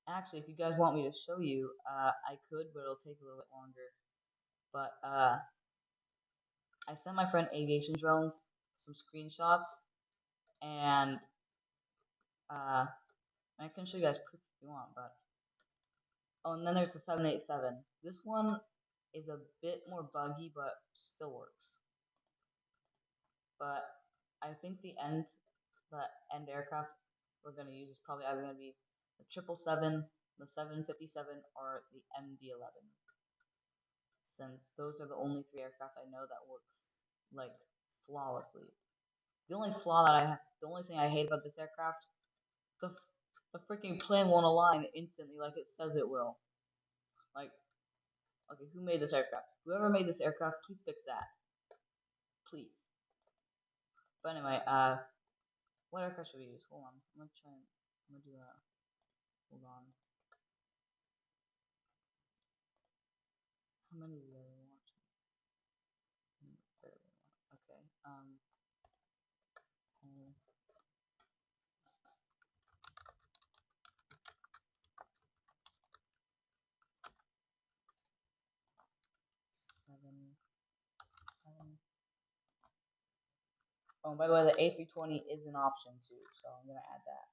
Actually, if you guys want me to show you, I could, but it'll take a little bit longer. But I sent my friend Aviation Drones some screenshots, and I can show you guys proof if you want. But oh, and then there's the 787. This one is a bit more buggy, but still works. But I think the end aircraft we're gonna use is probably either gonna be the 777, the 757, or the MD-11. Since those are the only three aircraft I know that work like flawlessly. The only thing I hate about this aircraft, the the freaking plane won't align instantly like it says it will. Like, okay, who made this aircraft? Whoever made this aircraft, please fix that, please. But anyway, what aircraft should we use? Hold on, I'm gonna try and I'm gonna do a hold on. How many do you guys want? Barely one. Okay. Hold 7, 7. Oh, by the way, the A320 is an option too, so I'm gonna add that.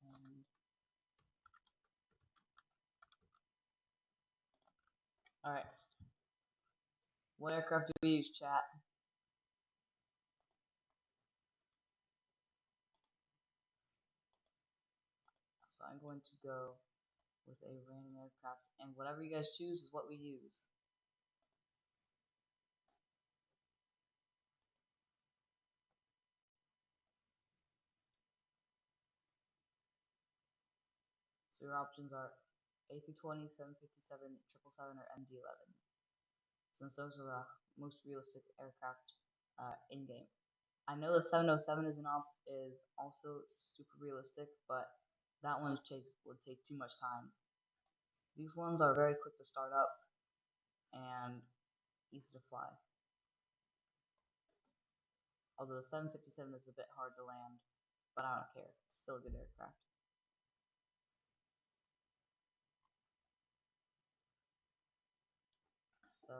And all right, what aircraft do we use, chat? So I'm going to go with a random aircraft, and whatever you guys choose is what we use. So your options are A320, 757, 777, or MD-11. Since those are the most realistic aircraft in game. I know the 707 is also super realistic, but that one would take too much time. These ones are very quick to start up and easy to fly. Although the 757 is a bit hard to land, but I don't care. It's still a good aircraft. So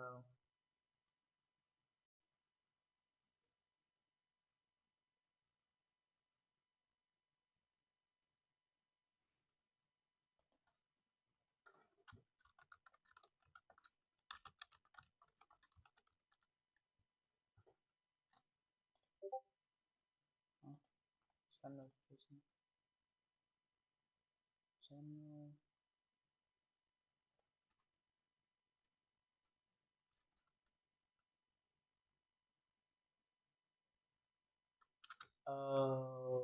send notification. General. Oh.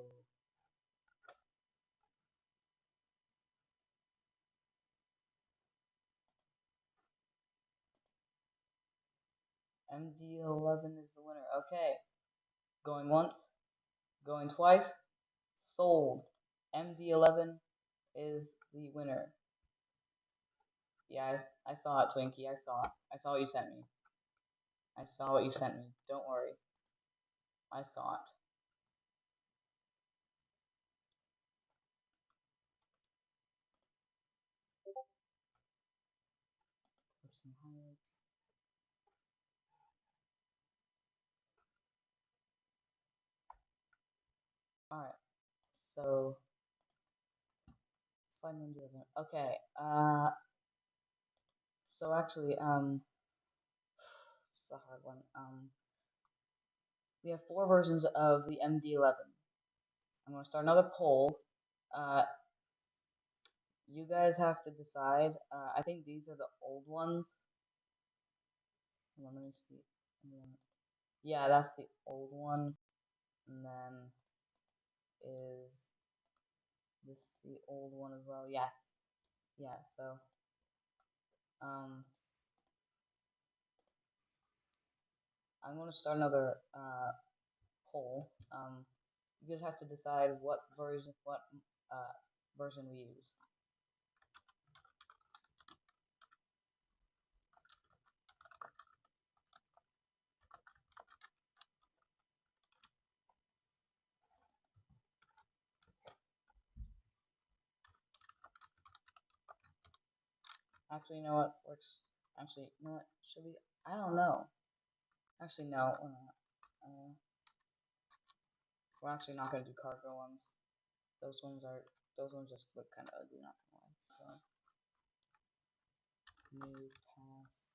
MD11 is the winner. Okay, going once, going twice, sold. MD11 is the winner. Yeah, I saw it, Twinkie. I saw it. I saw what you sent me. I saw what you sent me. Don't worry. I saw it. Some highlights. Alright. So let's find MD11. Okay. So actually, it's a hard one. We have four versions of the MD11. I'm gonna start another poll. Uh, you guys have to decide. I think these are the old ones. Hold on, let me see. Yeah, that's the old one. And then is this the old one as well? Yes. Yeah, so um I'm gonna start another poll. You guys have to decide what version we use. Actually, you know what works? Actually, you know what? Should we? I don't know. Actually, no, we're not. We're actually not gonna do cargo ones. Those ones just look kind of ugly, not gonna lie. So new passenger.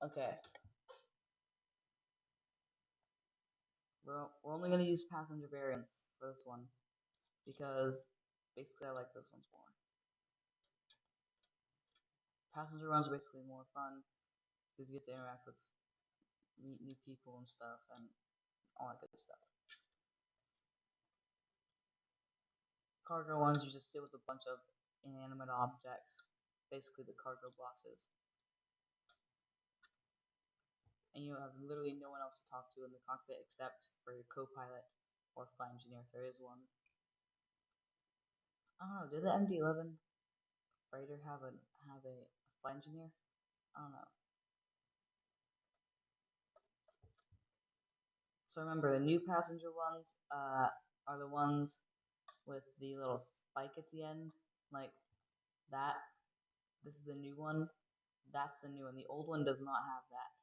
Okay, we're only gonna use passenger variants for this one because basically I like those ones more. Passenger ones are basically more fun because you get to interact with meet new people and stuff and all that good stuff. Cargo ones you just sit with a bunch of inanimate objects, basically the cargo boxes, and you have literally no one else to talk to in the cockpit except for your co-pilot or flight engineer if there is one. I don't know. Did the MD11 freighter have a flight engineer? I don't know. So remember, the new passenger ones are the ones with the little spike at the end, like that. This is the new one. That's the new one. The old one does not have that.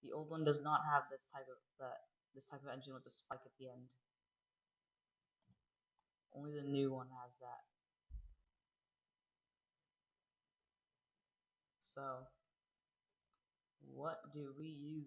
The old one does not have this type of engine with the spike at the end. Only the new one has that. So, what do we use?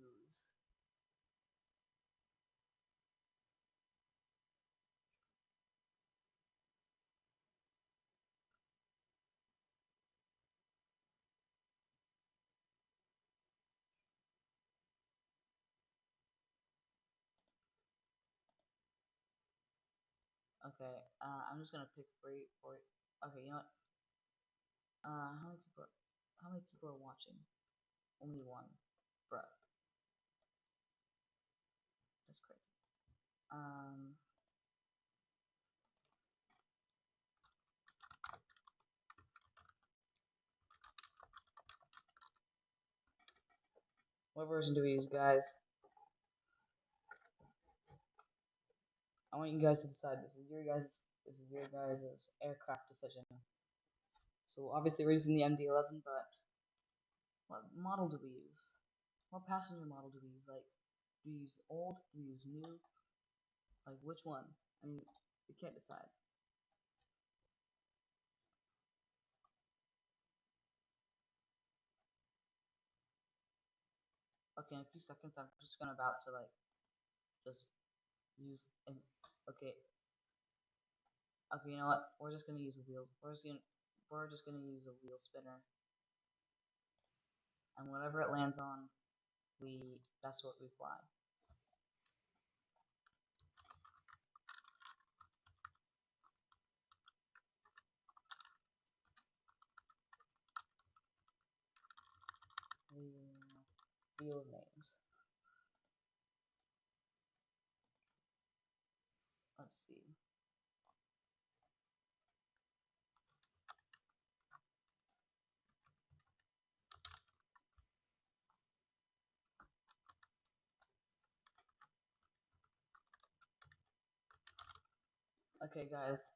Okay, I'm just gonna pick three for it. Okay, you know what? How many people? How many people are watching? Only one, bruh. That's crazy. Um, what version do we use, guys? I want you guys to decide. This is your guys' aircraft decision. So obviously we're using the MD11, but what model do we use? What passenger model do we use? Like, do we use old? Do we use new? Like, which one? I mean, we can't decide. Okay, in a few seconds, I'm just gonna about to like just use. Okay, okay, you know what? We're just gonna use a wheel. We're just gonna use a wheel spinner, and whatever it lands on, that's what we fly. field names. Let's see. Okay, guys,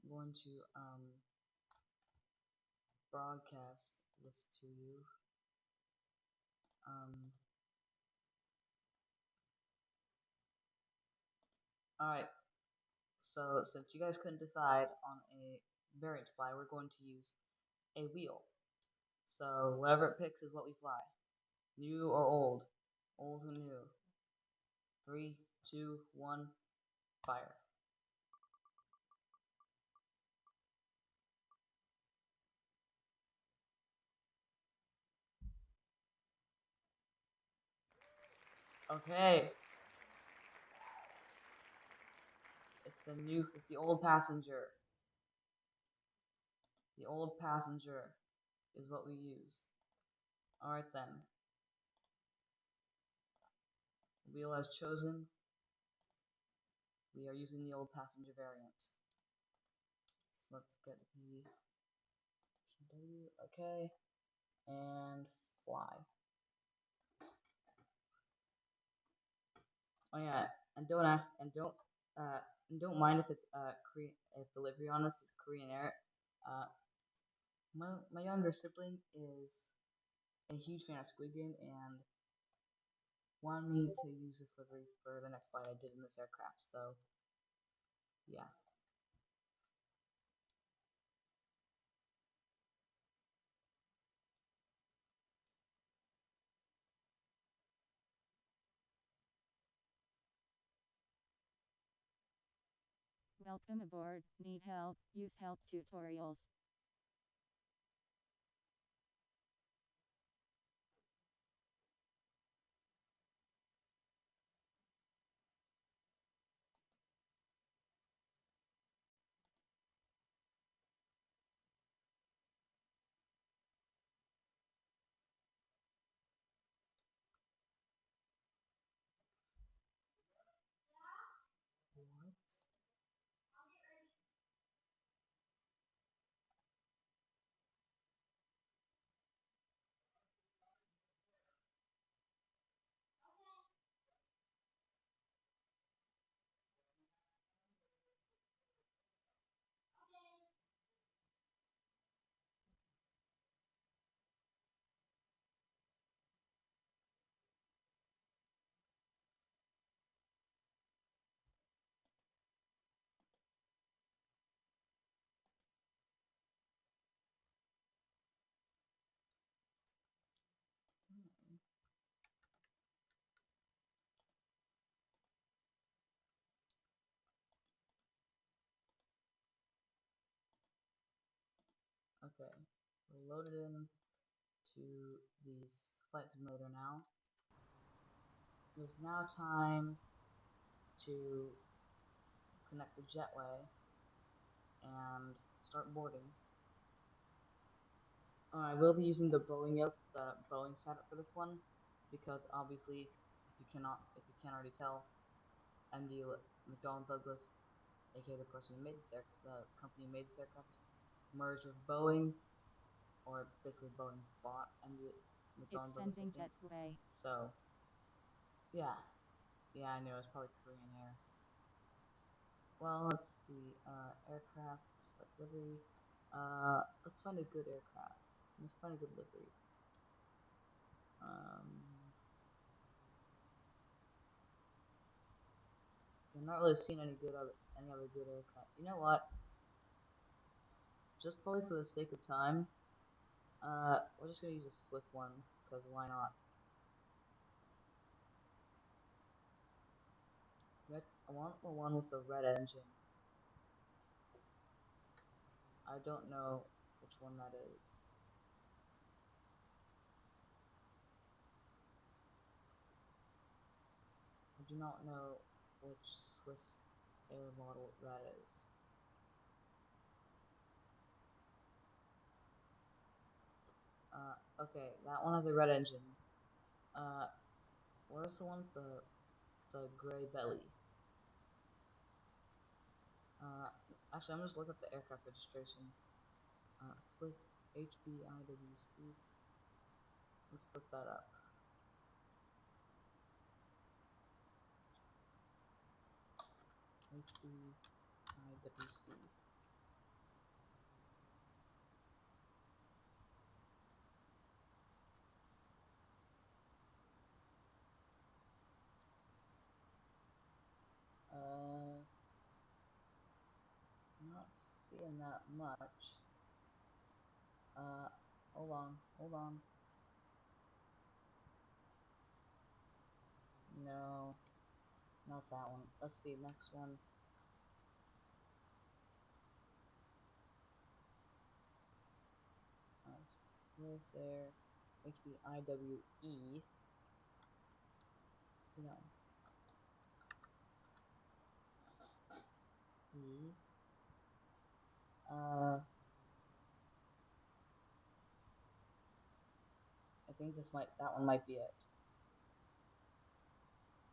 I'm going to broadcast this to you. Alright, so since you guys couldn't decide on a variant fly, we're going to use a wheel. So whatever it picks is what we fly. New or old? Old or new? 3, 2, 1, fire. Okay. It's the old passenger. The old passenger is what we use. Alright then. Wheel as chosen. We are using the old passenger variant. So let's get the PW. Okay. And fly. Oh yeah, and don't mind if it's Korean, if the livery on this is Korean Air. Uh, my younger sibling is a huge fan of Squid Game and wanted me to use this livery for the next flight I did in this aircraft. So yeah. Welcome aboard. Need help? Use help tutorials. Okay. We're loaded in to the flight simulator now. It is now time to connect the jetway and start boarding. I will be using the Boeing setup for this one because obviously, if you can't already tell, I'm the McDonnell Douglas, aka the person who made the company who made this aircraft, merged with Boeing, or basically Boeing bought McDonnell Douglas, I Extending think. jetway. So yeah, yeah, I know it's probably Korean Air. Well, let's see, aircraft, select livery. Let's find a good aircraft. Let's find a good livery. I'm not really seeing any other good aircraft. You know what? Just probably for the sake of time, we're just gonna use a Swiss one because why not? I want the one with the red engine. I don't know which one that is. I do not know which Swiss air model that is. Okay, that one has a red engine. Uh, where's the one with the gray belly? Actually, I'm just looking up the aircraft registration. Swiss HBIWC. Let's look that up. HBIWC. Not seeing that much. Uh, hold on. No, not that one. Let's see, next one. Swiss Air HBIWE. See that one. E. I think that one might be it.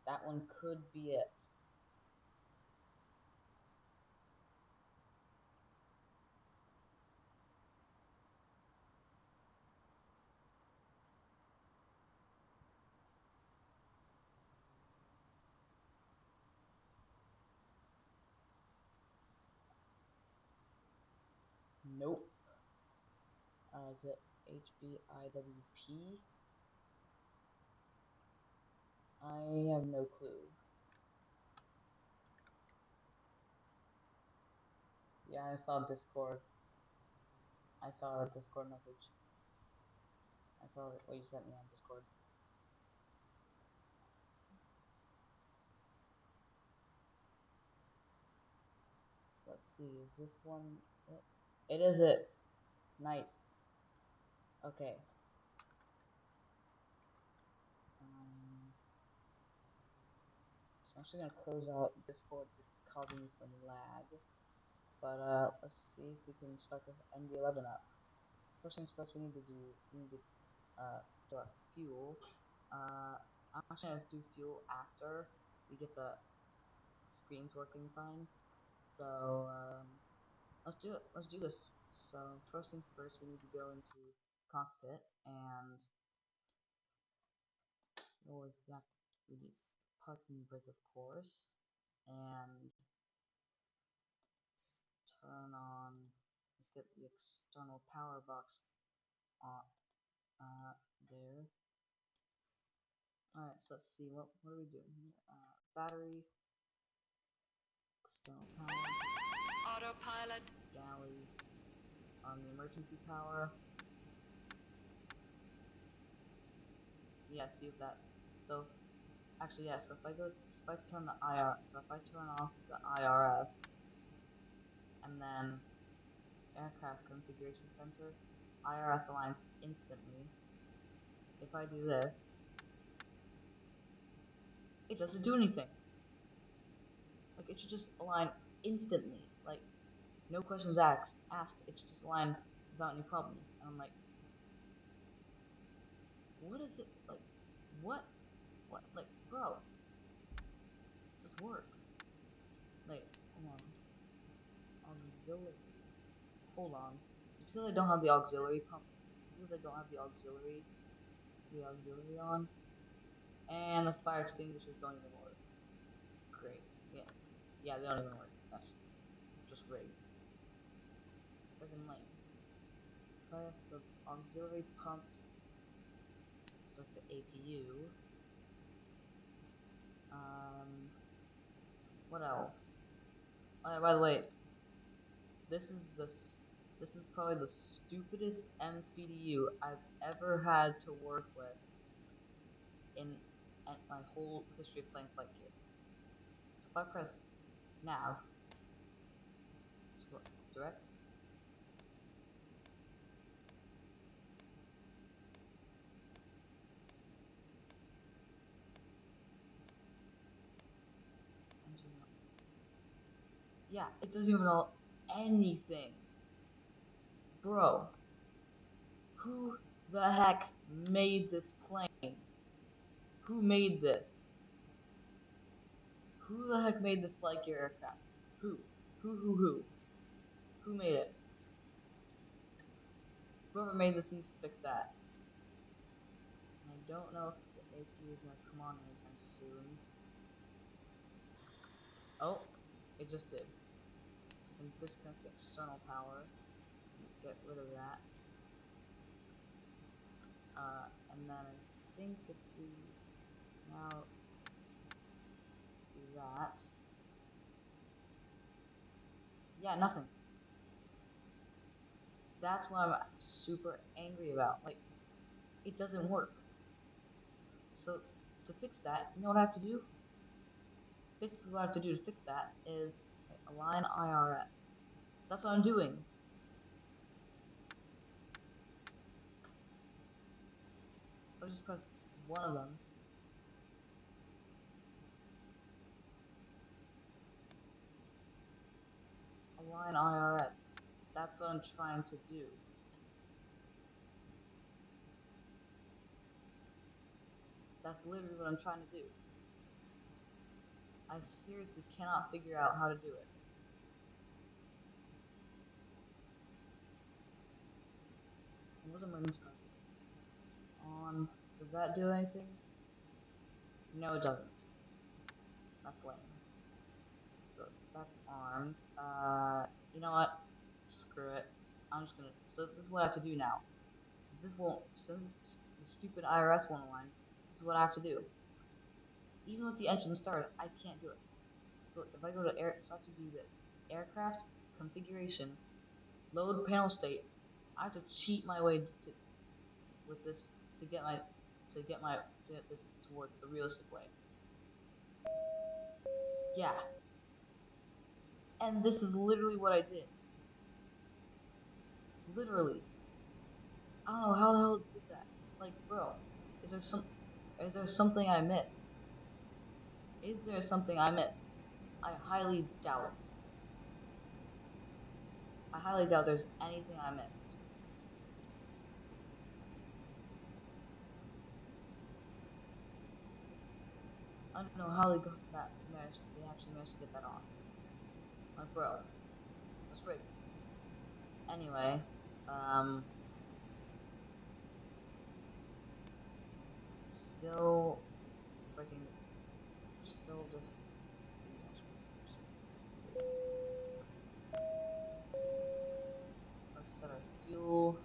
That one could be it. Nope. Is it HBIWP? I have no clue. Yeah, I saw Discord. I saw a Discord message. I saw what you sent me on Discord. So let's see, is this one it? It is it. Nice. Okay. So I'm actually gonna close out Discord because it's causing me some lag. But let's see if we can start this ND11 up. First things first, we need to do our fuel. I'm actually gonna do fuel after we get the screens working fine. So let's do it. Let's do this. So first things first, we need to go into cockpit and always back release parking brake, of course, and turn on. Let's get the external power box on there. Alright, so let's see, what are we doing here? Battery, external power, autopilot, galley, on the emergency power. Yeah, see if that, so, actually, yeah, so if I turn the so if I turn off the IRS, and then aircraft configuration center, IRS aligns instantly. If I do this, it doesn't do anything. Like, it should just align instantly. Like, no questions asked. It should just align without any problems. And I'm like, what is it? Like, what? What? Like, bro, just work. Like, hold on. Auxiliary. Hold on. It's because I don't have the auxiliary pump. It's because I don't have the auxiliary on. And the fire extinguishers don't even work. Great. Yeah. Yeah, they don't even work. That's just rigged. Freaking lame. So yeah, so auxiliary pumps. Start the APU. What else? By the way, this is this is probably the stupidest MCDU I've ever had to work with in my whole history of playing FlightGear. So if I press nav, direct, engine, yeah, it doesn't even know anything. Bro, who the heck made this plane? Who made this? Who the heck made this FlightGear aircraft? Who? Who? Who made it? Whoever made this needs to fix that. And I don't know if the AQ is going to come on anytime soon. Oh, it just did. So I can disconnect the external power and get rid of that. And then I think if we now do that, yeah, nothing. That's what I'm super angry about. Like, it doesn't work. So to fix that, you know what I have to do? Basically, what I have to do to fix that is align IRS. That's what I'm doing. So I just press one of them. Align IRS. That's what I'm trying to do. That's literally what I'm trying to do. I seriously cannot figure out how to do it. What was a Marines project? On. Does that do anything? No, it doesn't. That's lame. So that's armed. You know what? Screw it. I'm just gonna. So this is what I have to do now. Since this won't. Since the stupid IRS won't align, this is what I have to do. Even with the engine started, I can't do it. So if I go to air, so I have to do this. Aircraft configuration, load panel state. I have to cheat my way to with this to get my to get this to work the realistic way. Yeah, and this is literally what I did. Literally, I don't know how the hell it did that. Like, bro, is there some is there something I missed? Is there something I missed? I highly doubt it. I highly doubt there's anything I missed. I don't know how they got that managed. They actually managed to get that on. Like, bro, that's great. Anyway, um, still freaking, still just. Let's set our fuel,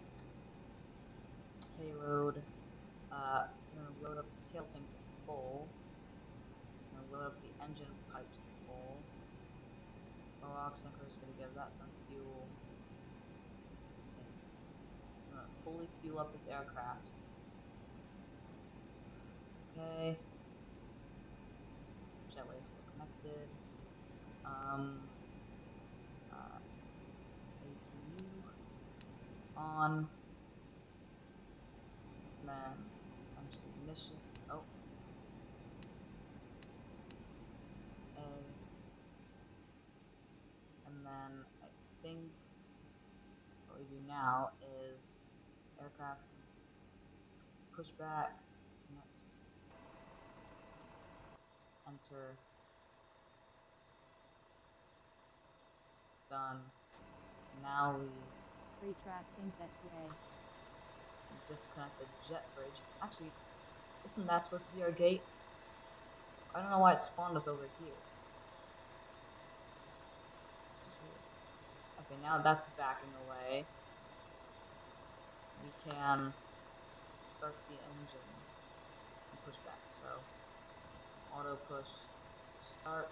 payload. I'm gonna load up the tail tank to full. I'm gonna load up the engine pipes to full. Low oxygen is gonna give that some fuel. I'm gonna fully fuel up this aircraft. Okay. Jetway is still connected. APU on. And then enter ignition. Oh, A. And then I think what we do now is aircraft push back, connect, enter, done. Now we Retracting jetway. disconnect the jet bridge. Actually, isn't that supposed to be our gate? I don't know why it spawned us over here. Just weird. Okay, now that's backing away. We can start the engines and push back. So, auto push, start,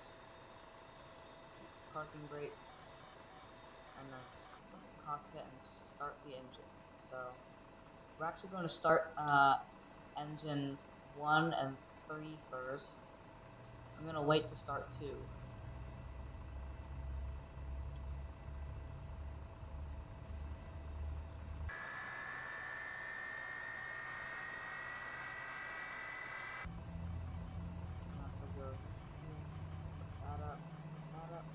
use the parking brake, and then start the cockpit and start the engines. So, we're actually going to start engines 1 and 3 first. I'm going to wait to start 2. So I'm going to go here, put that up, put that up.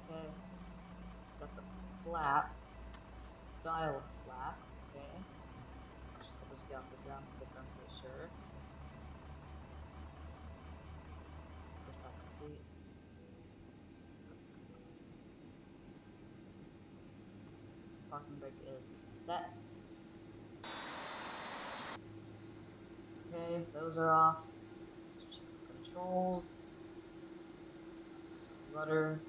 Okay, set the flaps, dial flap, okay. down to the gun for sure. Push that complete. Parking brake is set. Okay, those are off. Let's check the controls. Some rudder.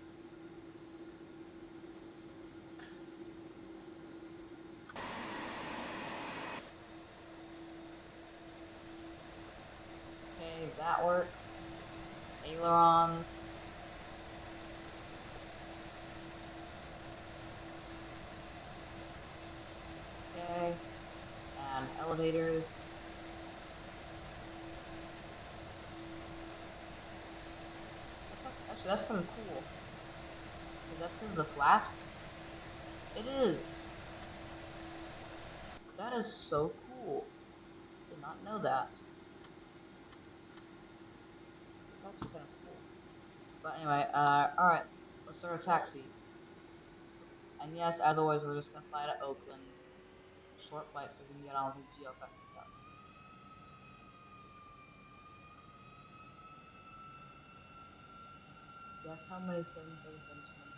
Okay, that works. Ailerons. Okay, and elevators. That's kind of cool. Is that because of the flaps? It is. That is so cool. Did not know that. That's actually kind of cool. But anyway, alright. Let's start a taxi. And yes, as always, we're just gonna fly to Oakland. Short flight so we can get on with the GFS stuff. Guess how many 737-200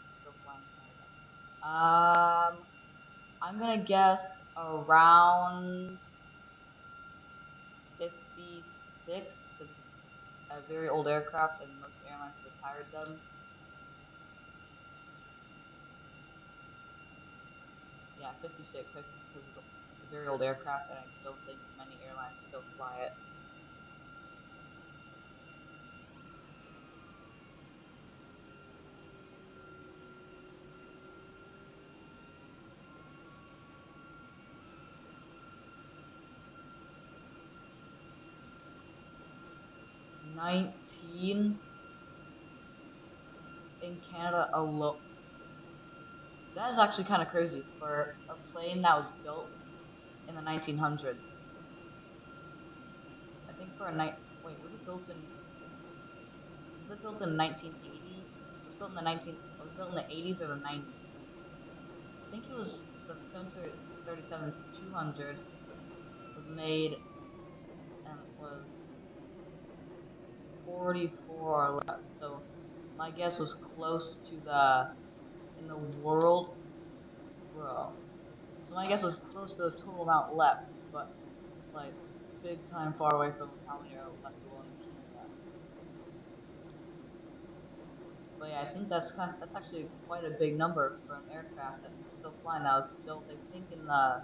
still flying Canada? I'm gonna guess around 56, since it's a very old aircraft and most airlines have retired them. Yeah, 56, because it's a very old aircraft and I don't think many airlines still fly it. $19 in Canada alone. That is actually kind of crazy for a plane that was built in the 1900s. I think for a night. Wait, was it built in? Was it built in 1980? Was it built in the 19? Was it built in the 80s or the 90s? I think it was the 737-200 was made and was 44 left. So my guess was close to the in the world, bro. So my guess was close to the total amount left, but like big time far away from how many are left alone in Canada. But yeah, I think that's actually quite a big number for an aircraft that is still flying. That was built, I think, in the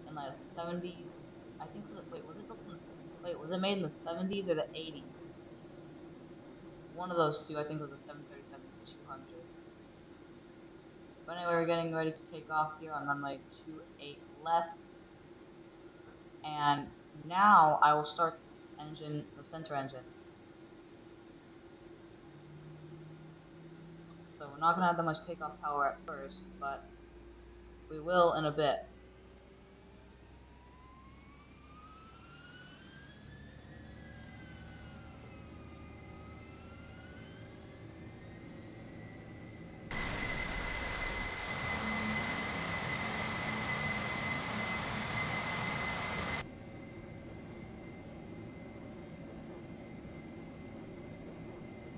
70s. I think was it built in the was it made in the 70s or the 80s? One of those two, I think, was a 737-200. But anyway, we're getting ready to take off here on runway 28 left, and now I will start the center engine. So we're not gonna have that much takeoff power at first, but we will in a bit.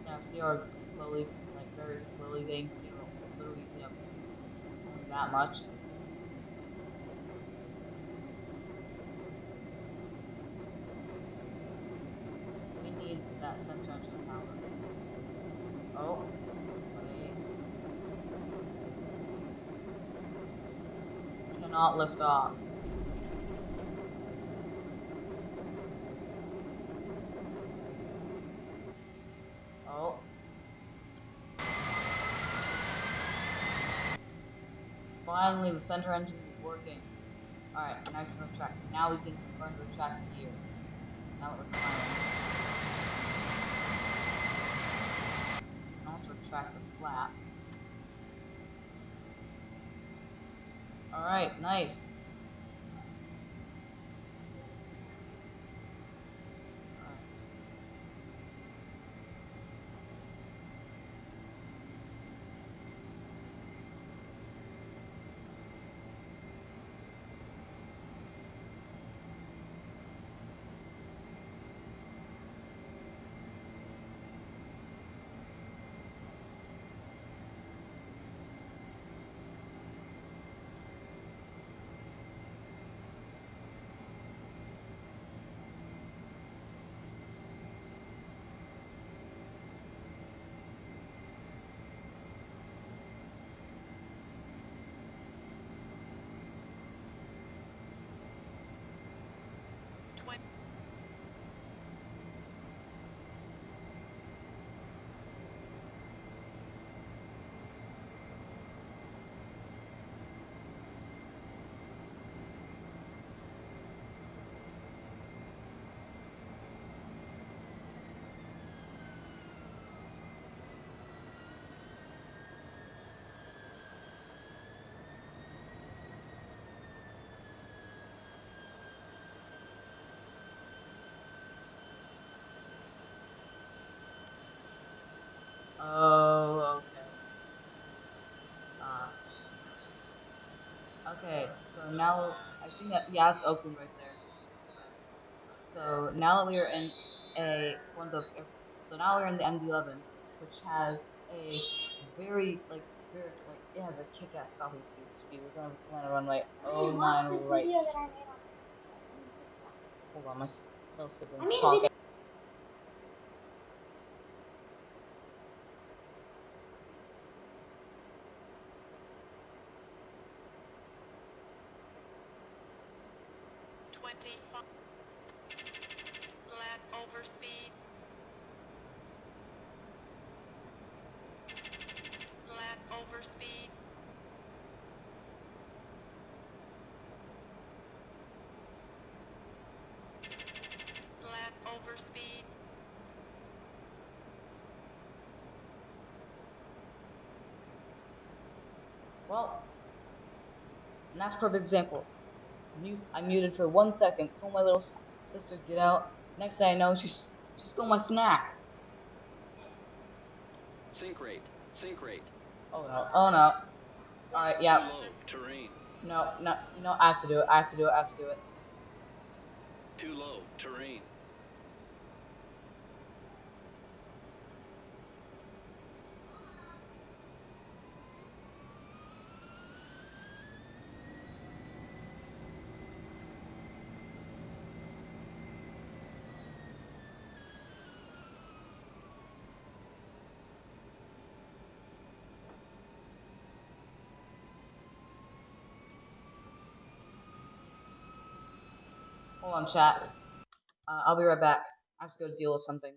Now see how we're slowly, like very slowly getting speed. We're literally using up only that much. We need that center engine power. Oh, wait. Cannot lift off. Oh. Finally, the center engine is working. Alright, now we can retract. Now we can confirm to retract the gear. Now that we're climbing. Now let's retract the flaps. Alright, nice. Okay, so now I think that yeah, it's Oakland right there. So now that we are in a one of the so now we're in the MD-11, which has a very it has a kick-ass stopping speed. We're gonna land a runway. Oh my right. Hold on, my little siblings talking. 25 flat over speed, flat over speed, flat over speed, Well, and that's a perfect example. I muted for 1 second, told my little sister to get out. Next thing I know, she stole my snack. Sink rate. Sink rate. Oh no! Oh no! All right, yeah. Too low. Terrain. No, no. You know I have to do it. I have to do it. I have to do it. Too low. Terrain. Hold on, chat. I'll be right back. I have to go deal with something.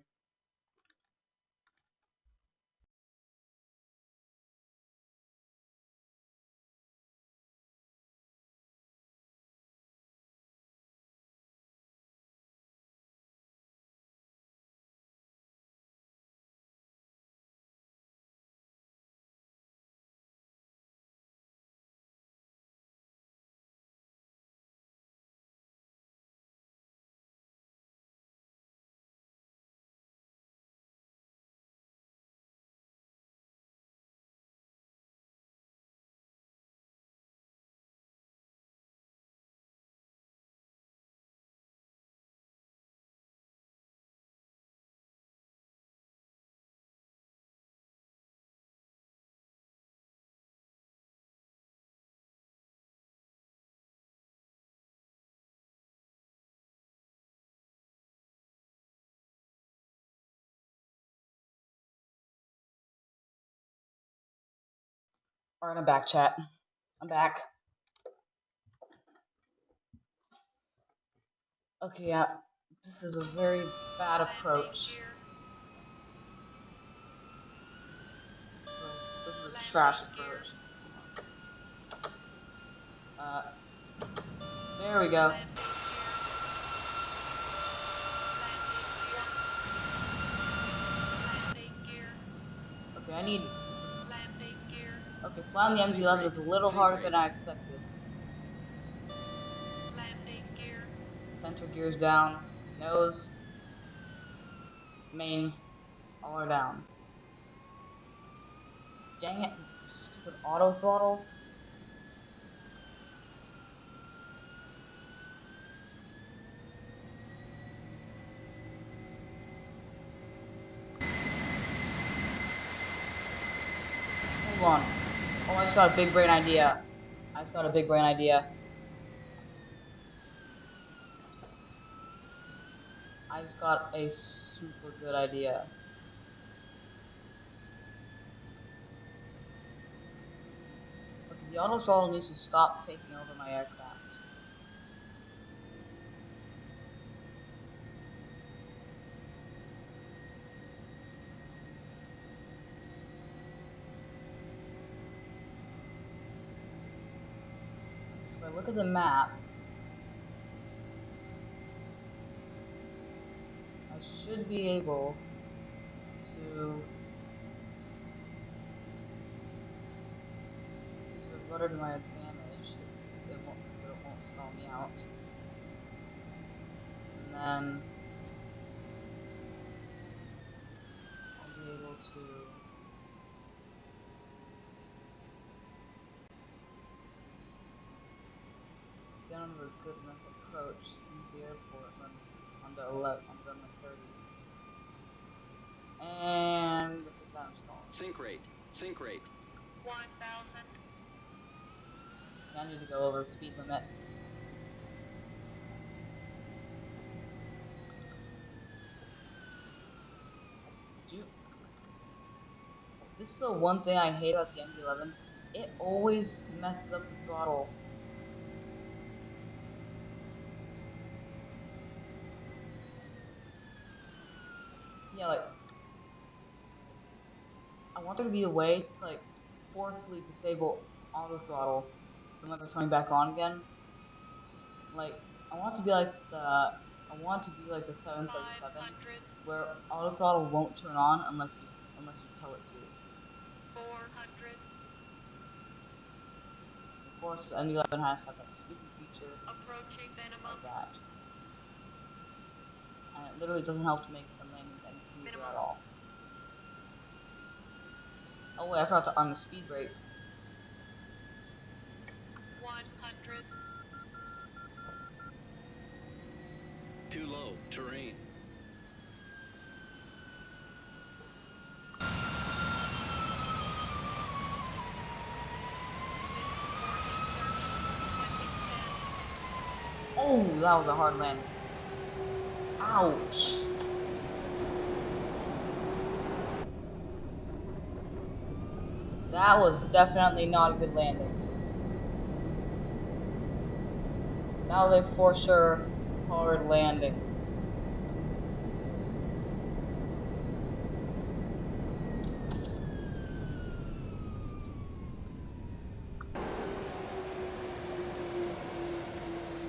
All right, I'm back, chat. I'm back. Okay, yeah. This is a very bad landing approach. gear, This is a trash landing gear, approach. There we go. landing gear, landing gear, landing gear, Okay, I need. This is landing gear, okay. Flying the Sink MD-11 rate. is a little Sink harder rate. than I expected. landing gear, Center gears down. Nose, main, all are down. Dang it! Stupid auto throttle. Hold on. Oh, I just got a big brain idea. I just got a big brain idea. I just got a super good idea. Okay, the auto throttle needs to stop taking over my aircraft. So if I look at the map, I should be able to use the rudder to my advantage if it won't stall me out. And then I'll be able to have a good enough approach into the airport on the 11, on the 30. And let's get that installed. Sink rate. Sink rate. 1,000. Okay, I need to go over the speed limit. This is the one thing I hate about the MD-11. It always messes up the throttle. Yeah, like, I want there to be a way to, like, forcefully disable auto throttle from never turning back on again. Like, I want it to be like the 737, 500. where auto throttle won't turn on unless you tell it to. 400. Of course, the MD-11 has to have that stupid feature Approaching minimum. of that, and it literally doesn't help to make the landings any smoother Minimum. at all. Oh wait, I forgot to arm the speed brakes. 100. Too low. Terrain. Oh, that was a hard landing. Ouch. That was definitely not a good landing. That was a for sure hard landing.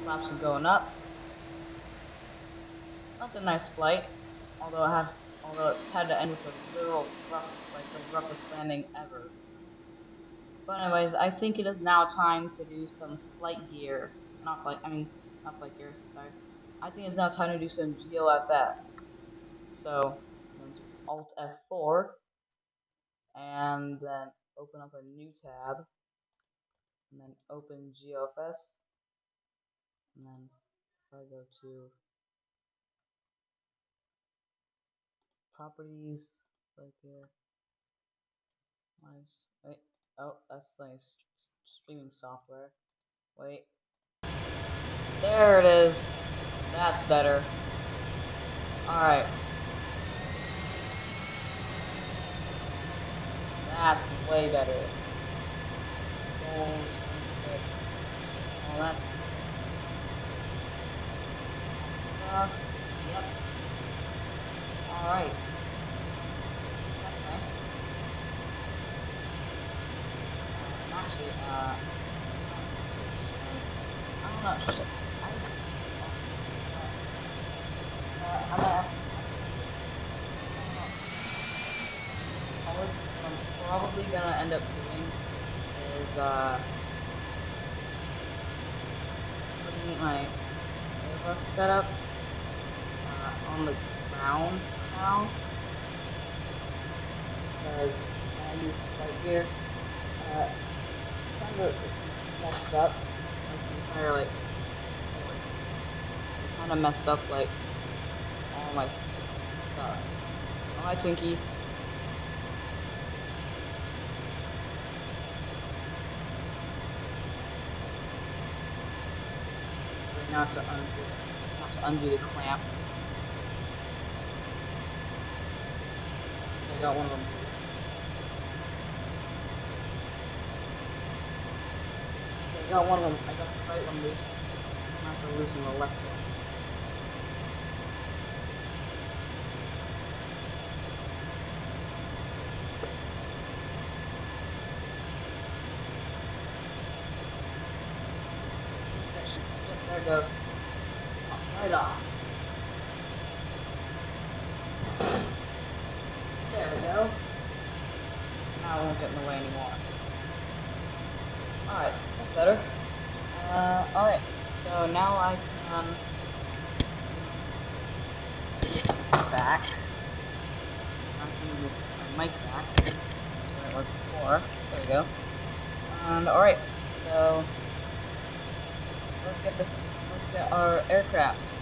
Flaps are going up. That's a nice flight, although it's had to end with a literal the roughest landing ever. But anyways, I think it is now time to do some flight gear. Not flight gear, sorry. I think it's now time to do some GOFS. So I'm going to Alt F4 and then open up a new tab and then open GOFS and then if I go to properties, like here, nice. Wait, oh, that's like streaming software. Wait, there it is. That's better. Alright. That's way better. Controls, joystick, all that stuff. All the stuff. Yep. Alright. So that's nice. And actually, shouldn't, I don't know, I'm gonna actually, I don't know. What I'm probably gonna end up doing is putting my Airbus setup on the ground for now, because when I used FlightGear, kind of messed up like the entire it kind of messed up like all my stuff. Oh hi Twinkie. Right now I have to undo the clamp. I think I got one of them loose. Okay, I got one of them. I got the right one loose. I'm gonna have to loosen the left one. I think that should. Yep, there it goes. Popped right off. There we go. Now it won't get in the way anymore. Alright, that's better. Alright, so now I can move this back. So I can move my mic back to where it was before. There we go. And alright, so let's get this. Let's get our aircraft.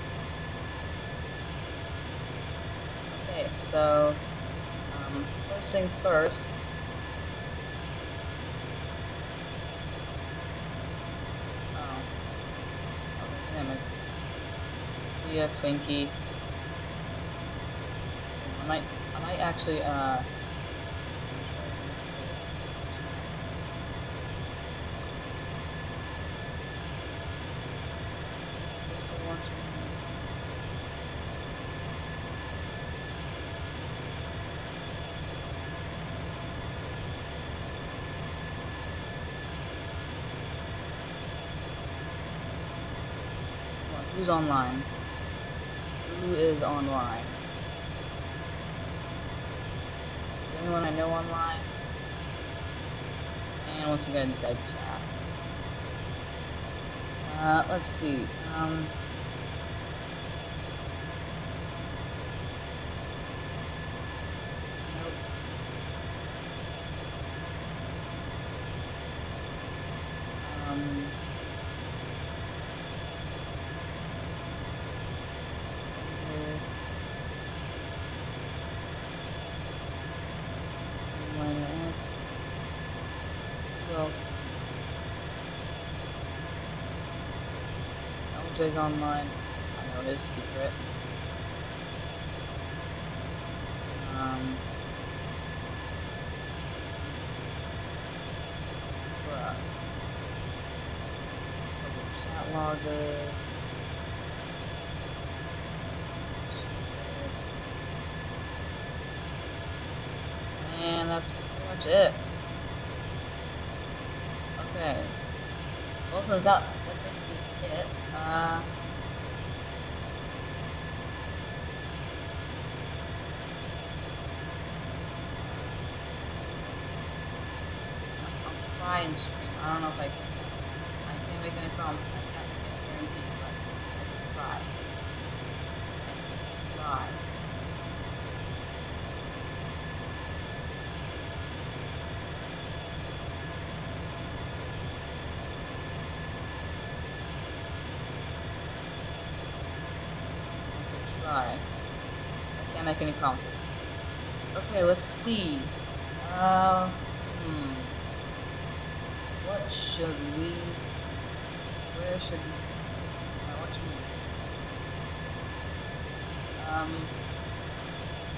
Okay, so first things first. Oh, okay. I think that might be enough. See ya, Twinkie. Hold on, I might actually what's it done? Try his multiplayer chat. How many people are still watching? Come on, who's online? Who is online? Is anyone I know online? And once again, dead chat. Let's see. Nope. Fighter. Dreamliner X. Who else is online? LJ's online. I know his secret. Bruh. Public chat loggers. Shepherd. And that's pretty much it. Okay. Well, since that's basically it. I'll try and stream. I don't know if I can though. I can't make any promises. I can't make any guarantees, but I could try. I could try. I could try. I can't make any promises. Okay, let's see. Uh, hmm. What should we do? Where should we do this? What should we do? What should we do? What should we do? What should we do?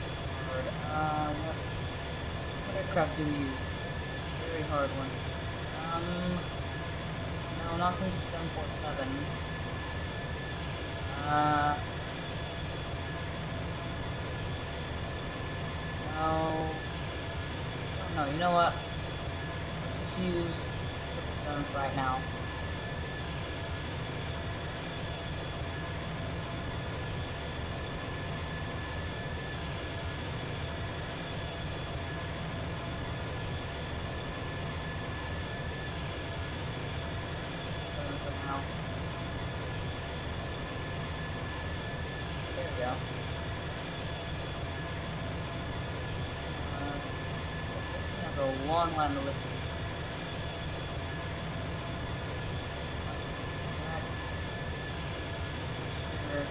This is hard. What aircraft do we use? This is a very hard one to do. No, I'm not going to use a 747. No. I don't know. You know what? Let's just use the 777 for right now. Let's just use the 777 for now. There we go. This thing has a long line of liveries. Okay, fine. Direct. Texture.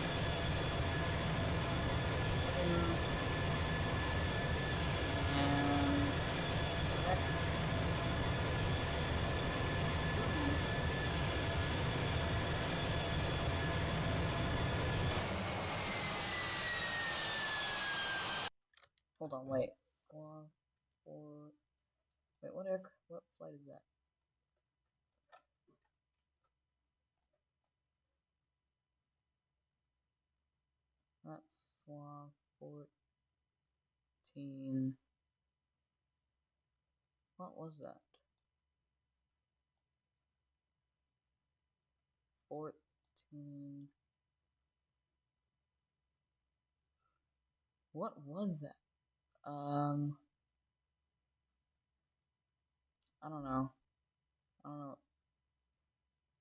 Southwest 777. And correct. Boom. Hold on, wait. 4, 4. Wait, what flight is that? That's SWA 14. What was that? 14. What was that? I don't know. I don't know.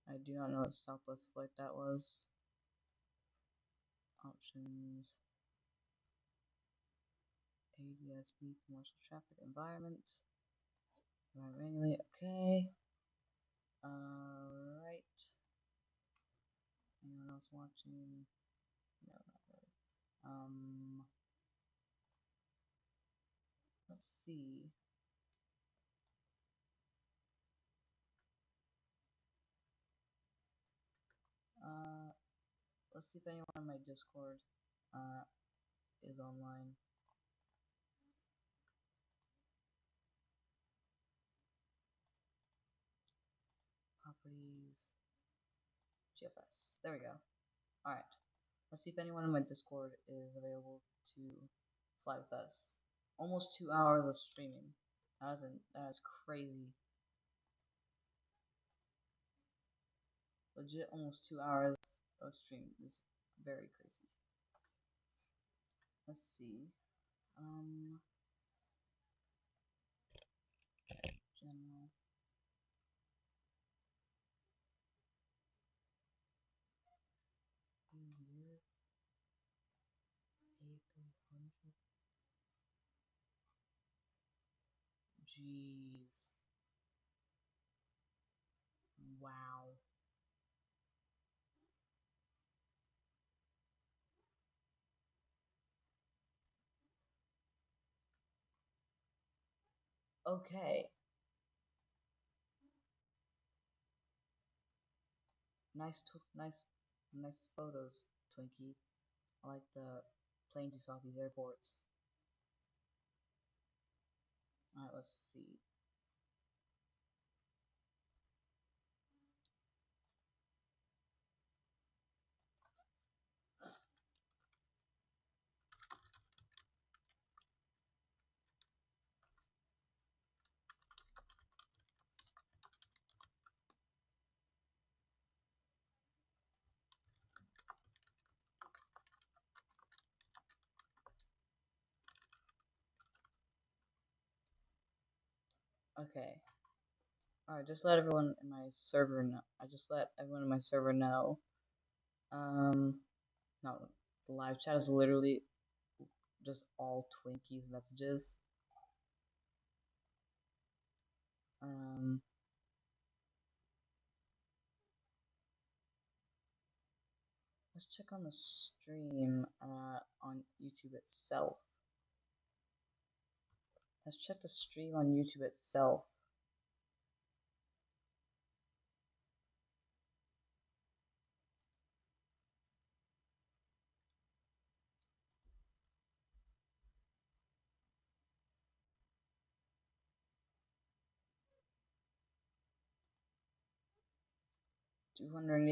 I do not know what Southwest flight that was. Options. ADSB commercial traffic environment. Manually, okay. Alright. Anyone else watching? No, not really. Let's see. Uh, let's see if anyone on my Discord is online. Properties, GFS. There we go. All right. Let's see if anyone in my Discord is available to fly with us. Almost 2 hours of streaming. That is crazy. Legit, almost 2 hours of stream is very crazy. Let's see. General. Year A300. Jeez. Wow. Okay. Nice photos, Twinkie. I like the planes you saw at these airports. Alright, let's see. Okay. Alright, just let everyone in my server know. I just let everyone in my server know. No, the live chat is literally just all Twinkies messages. Let's check on the stream on YouTube itself. Let's check the stream on YouTube itself. Two hundred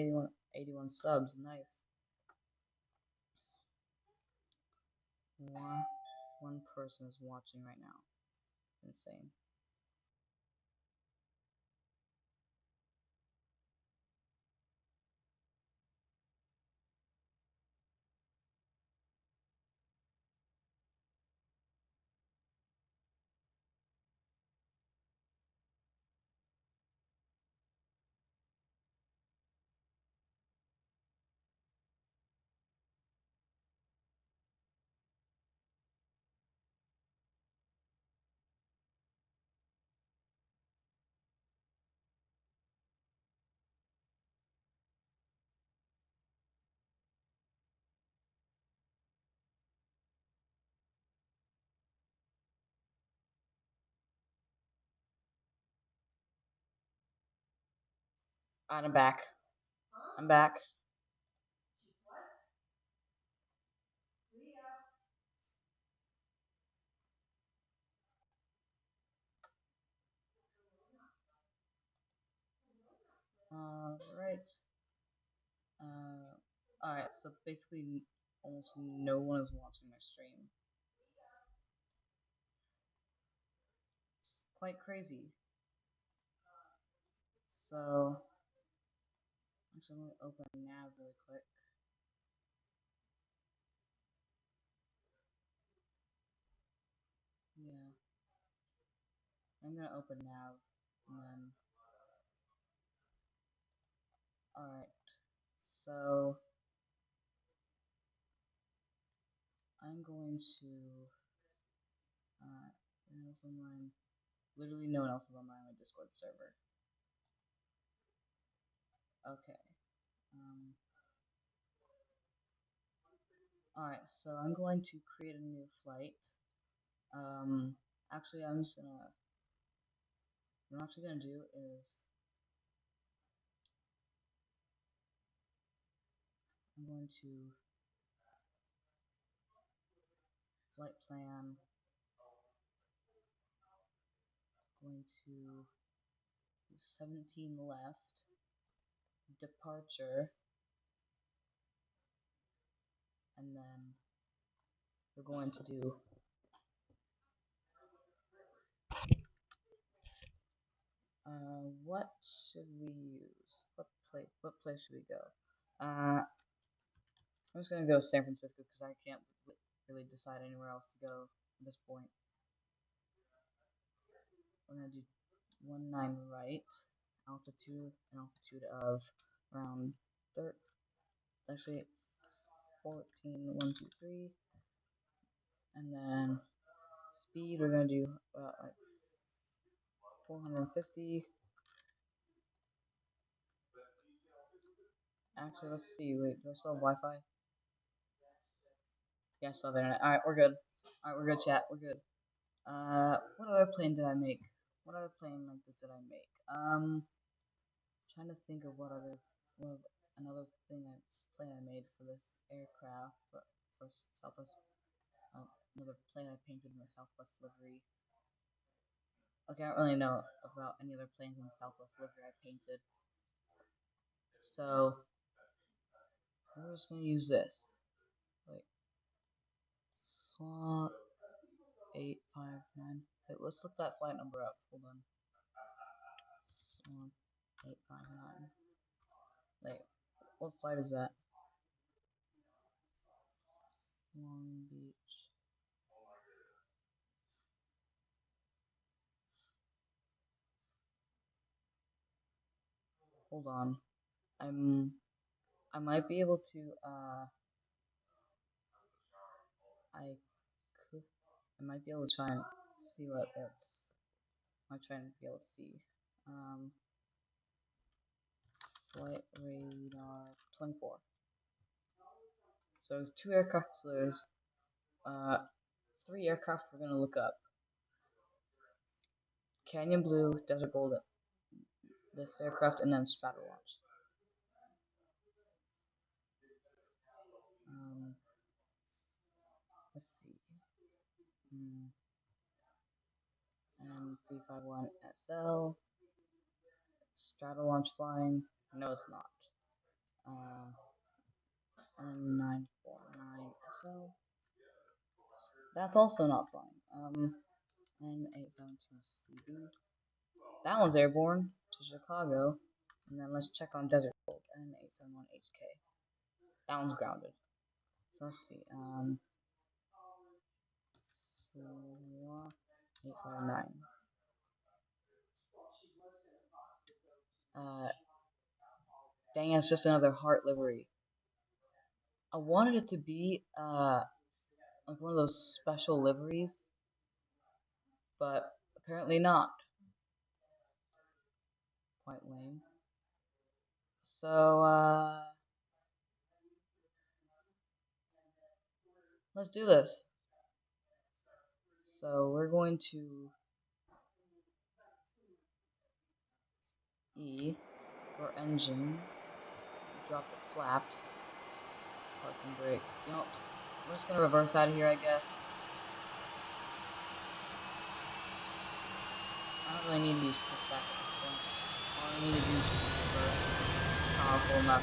eighty-one subs, nice. One person is watching right now. Insane. Alright, I'm back. I'm back. Alright. Alright, so basically almost no one is watching my stream. It's quite crazy. So, actually, I'm gonna open nav really quick. Yeah. I'm gonna open nav and then. Alright. So, I'm going to. Anyone else online? Literally no one else is online on my Discord server. Okay. Alright, so I'm going to create a new flight. Um, actually, what I'm actually gonna do is, I'm going to flight plan, going to 17 left, departure, and then we're going to do what should we use? What place should we go? I'm just gonna go to San Francisco because I can't really decide anywhere else to go at this point. We're gonna do 19 right, an altitude of around actually 14, 1, 2, 3, and then speed we're gonna do like 450. Actually, let's see. Wait, do I still have Wi-Fi? Yeah, I still have internet. All right, we're good. All right, we're good, chat. We're good. What other plane did I make? What other plane like this did I make? Trying to think of another plane I made for this aircraft for Southwest. Another plane I painted in the Southwest livery. Okay, I don't really know about any other planes in the Southwest livery I painted. So we're just gonna use this. Wait, SWAT 859. Wait, let's look that flight number up. Hold on. SWAT 859. Wait, what flight is that? Long Beach. Hold on. I might be able to I could I might be able to try and see what it's I'm trying to be able to see. Flight radar 24. So there's two aircraft. So there's uh, three aircraft we're gonna look up. Canyon Blue, Desert Gold, this aircraft, and then Stratolaunch. Let's see. And 351 SL. Stratolaunch flying. No, it's not. And 949 SL. That's also not flying. And 872 CB. That one's airborne to Chicago. And then let's check on Desert Gold and 871 HK. That one's grounded. So let's see. So 859. Dang, it's just another heart livery. I wanted it to be like one of those special liveries, but apparently not. Quite lame. So let's do this. So we're going to E for engine. Drop the flaps. Parking brake. You know, we're just gonna reverse out of here, I guess. I don't really need to use pushback at this point. All I need to do is just use reverse. It's powerful enough.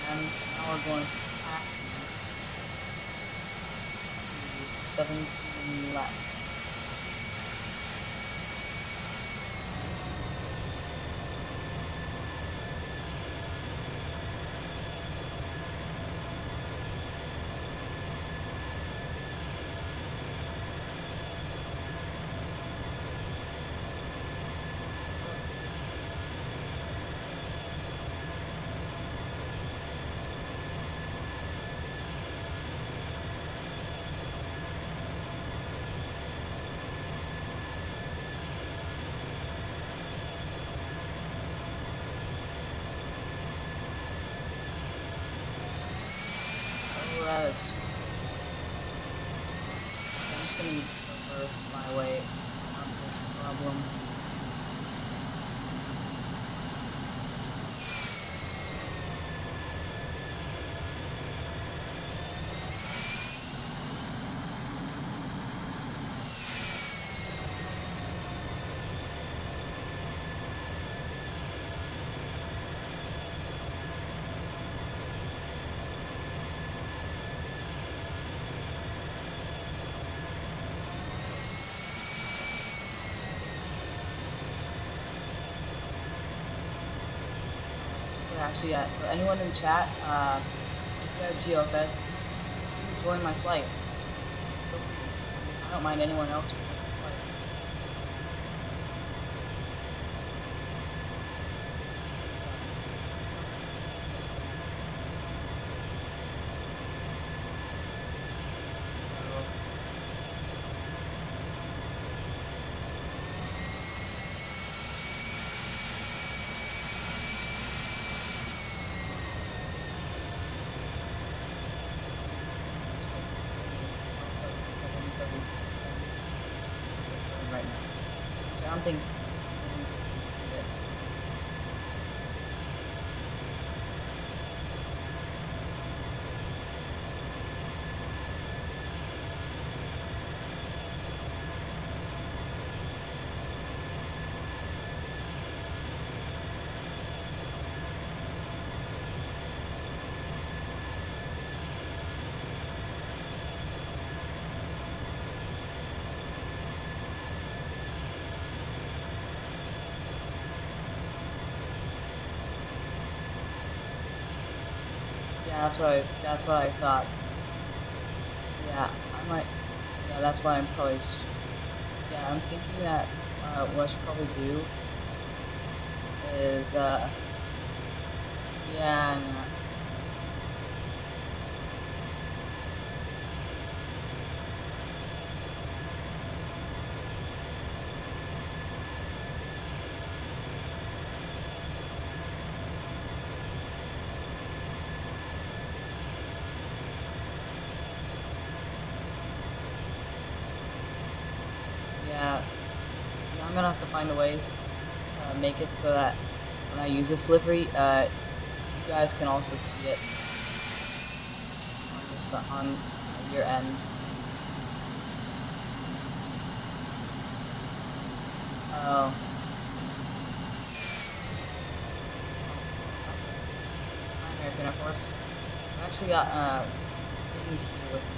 And now we're going to taxi to 17 left. need to reverse my way out of this problem. So actually, yeah. So anyone in chat, if you have GeoFS, feel free to join my flight. Like, feel free. I mean, I don't mind anyone else who joins my flight. Southwest 737 right now. Actually, I don't think Sing can see it. Yeah, that's what I thought. Yeah, I might. Yeah, that's why I'm probably. Yeah, I'm thinking that what I should probably do is yeah, no. Yeah, yeah, I'm gonna have to find a way to make it so that when I use this livery, you guys can also see it on your end. Oh. Okay. Hi, American Air Force. I've actually got Sing here with me.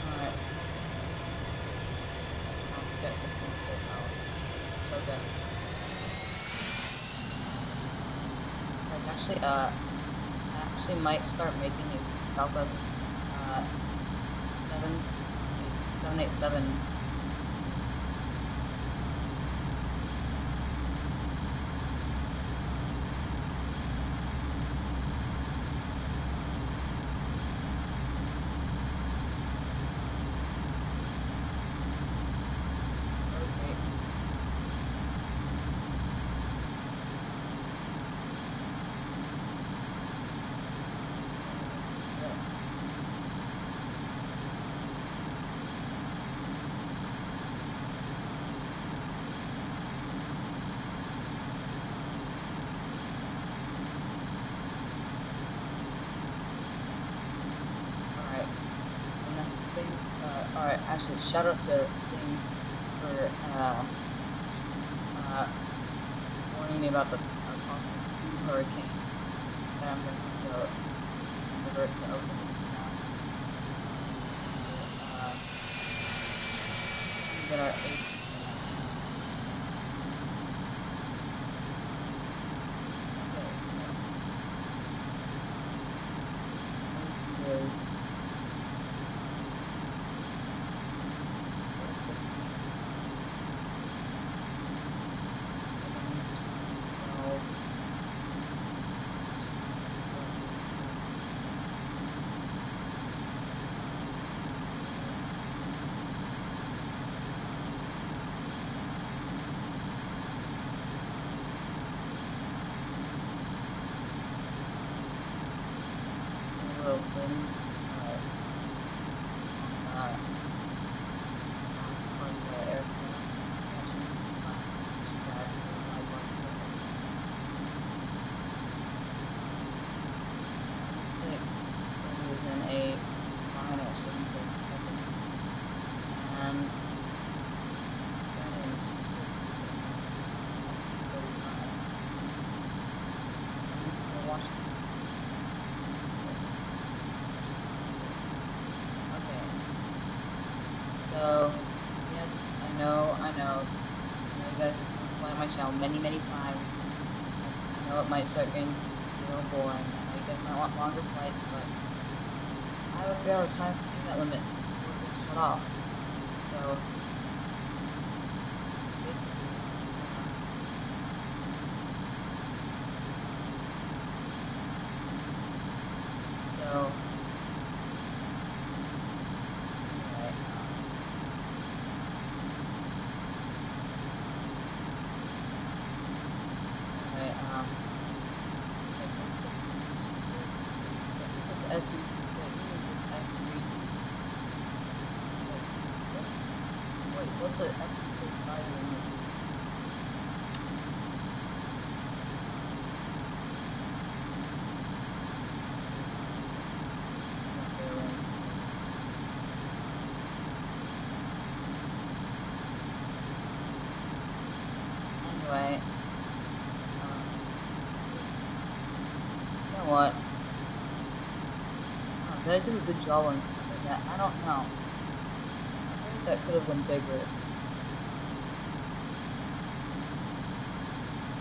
Alright. Let's get this thing to full power. Choga. I actually might start making a Southwest 787. Rotate. Alright. So next thing, alright, actually, shout out to Sing for warning me about the possible food hurricane. San Francisco divert to open now. Get our 8%. Is 12, wind on the aft part of the aircraft, that shouldn't be too bad for a wide-body jet like this. And it looks like Sandy is in a vinyl 747, and the guy named Spitz is in a SC-35. And how many people are watching? 7, 8. Okay. So, yes, I know you guys have seen this fly on my channel many times. I know it might start getting to be a little boring. I know you guys might want longer flights, but I have a 3-hour time internet limit before it gets shut off. So, basically, so, anyway, like, what is this? Who's this SU? Wait, who is this S3 dude? Wait, what's a SU-35 doing here? Anyway, you know what? Did I do a good job on covering that? I don't know. I feel like that could have been bigger.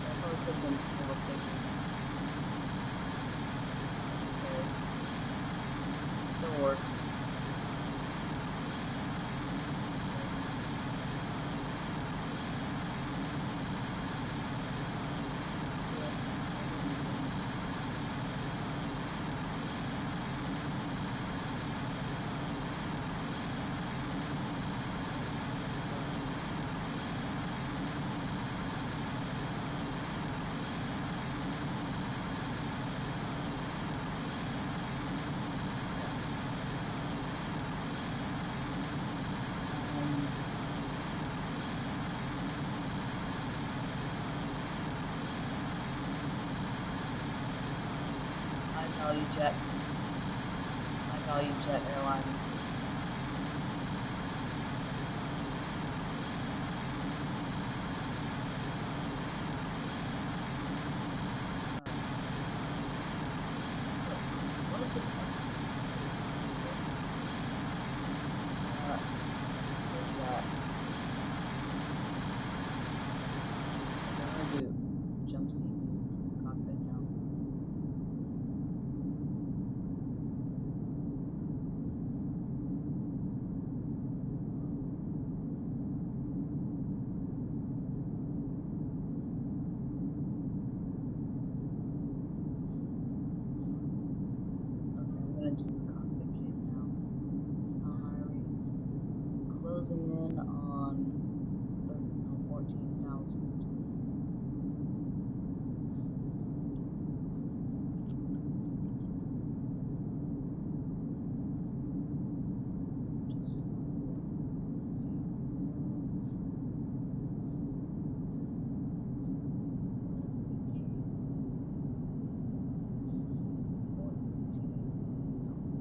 That probably could have been a little bigger. But who cares? It still works. High value jet airlines. What is an S? There's that. Okay, I'm gonna do jump seat view from the cockpit now. Okay, I'm gonna do cockpit cam now. How high are we? Closing in on 14,000. Just a couple more feet, and then 450, 14,000.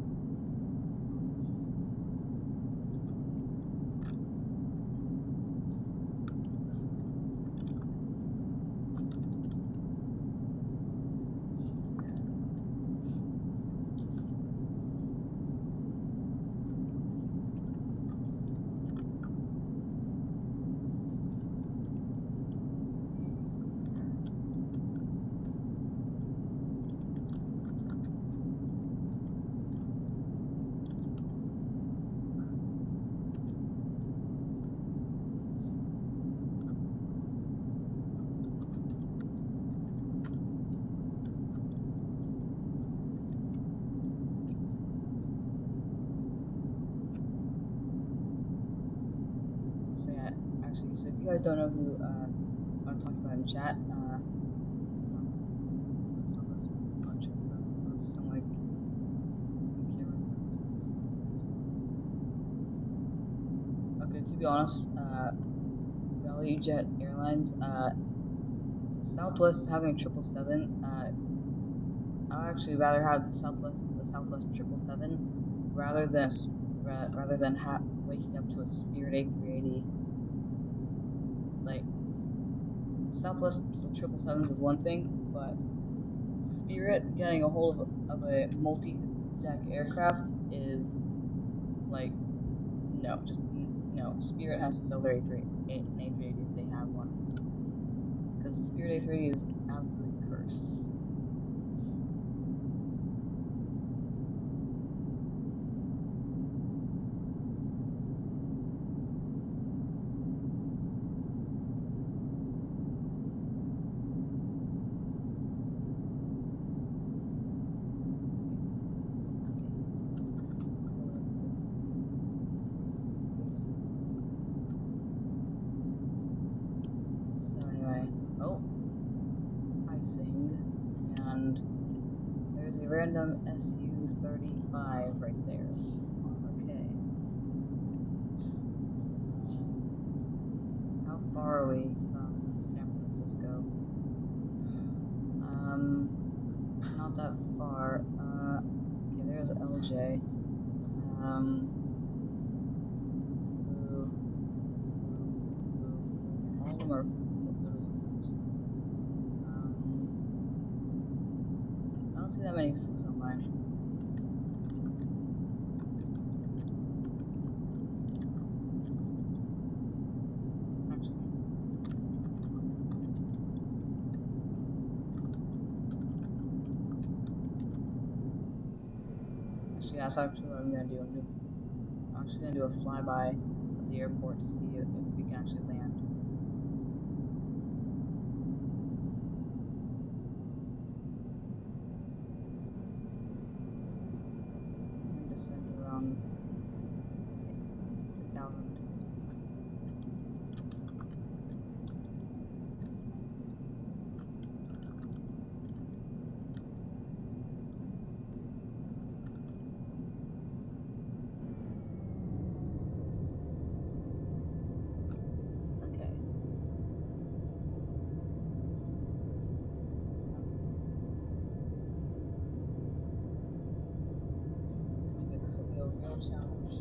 So yeah, actually, so if you guys don't know who what I'm talking about in chat, let's not listen much because that sound like to be honest, ValueJet Airlines, Southwest having a 777. I would actually rather have the Southwest 777, rather than waking up to a Spirit A380. Like Southwest with 777s is one thing, but Spirit getting a hold of a multi-deck aircraft is like no, just no. Spirit has to sell their an A380 if they have one, because the Spirit A380 is absolutely cursed. Okay, 450. So anyway, oh, icing, and there's a random SU-35 right there. Okay. Um, how far are we from San Francisco? Um, not that far. Okay, there's LJ. Um, foo, foo. All of them are literally foos. Um, I don't see that many foos on mine. Actually, no. Actually, that's actually what I'm gonna do. I'm actually gonna do a flyby of the airport to see if we can actually land. I'm gonna descend around 3,000. Okay. Okay, this will be a real challenge.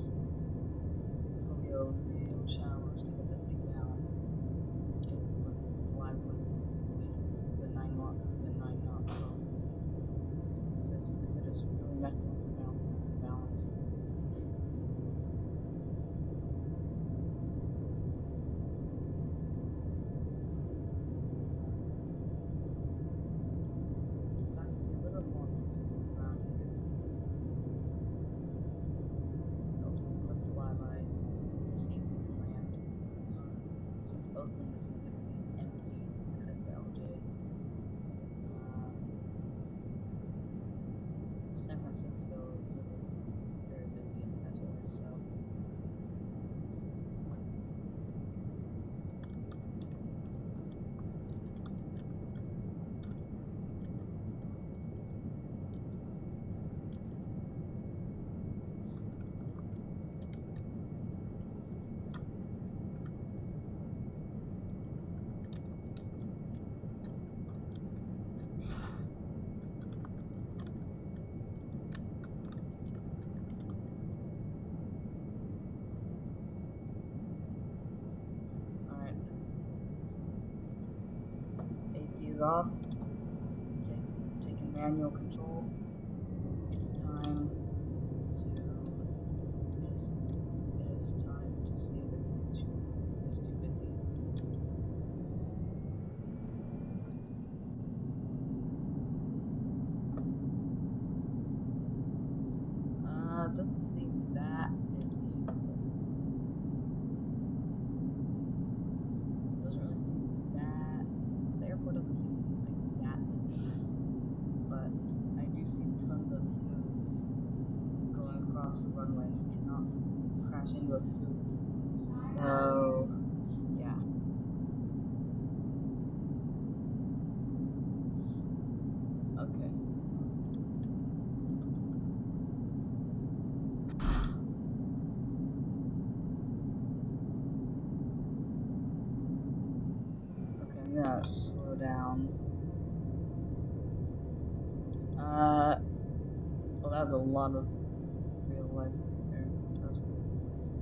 This will be a real challenge to get this thing down. With live wind with a 9 knot crosswind, because it is really messing with my balance. I'm starting to see a little more foos around here. I'll do a quick flyby to see if we can land, since Oakland is literally empty except for LJ. Uh, San Francisco is literally very busy as is. So all right, AP is off. Taking manual control. It's time to. It is. It is time to see if it's too busy. It doesn't seem that busy. It doesn't really seem that. The airport doesn't seem like that busy, but I do see tons of foos going across the runway. You cannot crash into a foo. So yeah. Okay. slow down. Well, that was a lot of real life there. That was real life flight.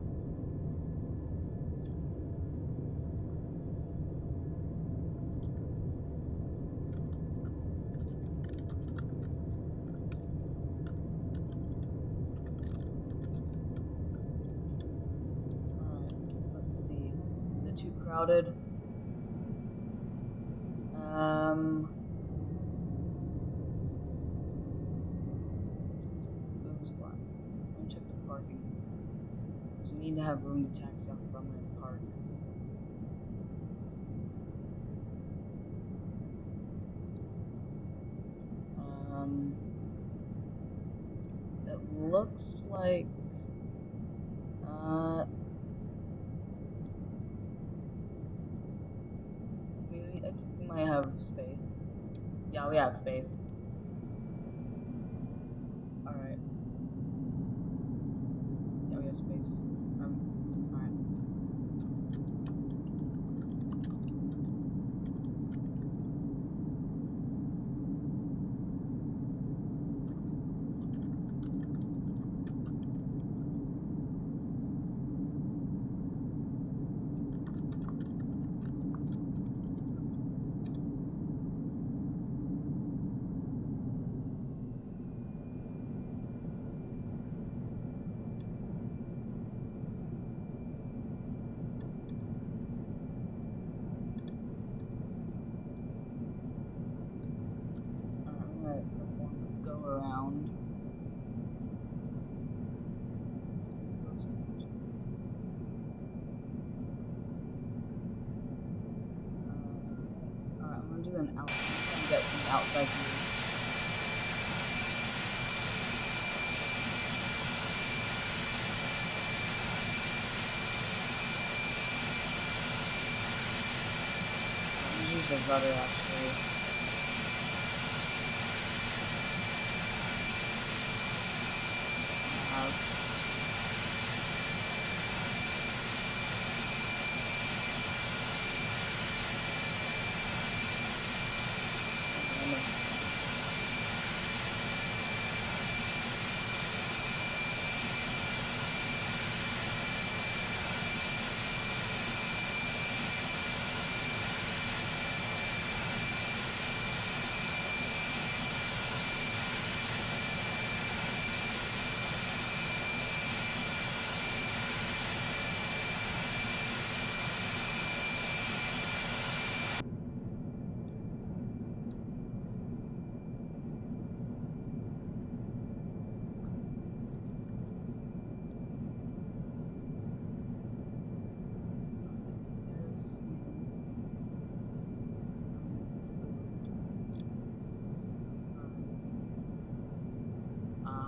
Alright, let's see. Is it too crowded? It's a food spot. Let me check the parking. Because we need to have room to taxi off the runway and park. It looks like, I mean, I think we might have space. Yeah, we have space. Alright. Yeah, we have space. Alright. I'm gonna perform a go around. Alright, I'm gonna do an out. I'm trying to get from the outside view. I'm gonna use a rudder actually.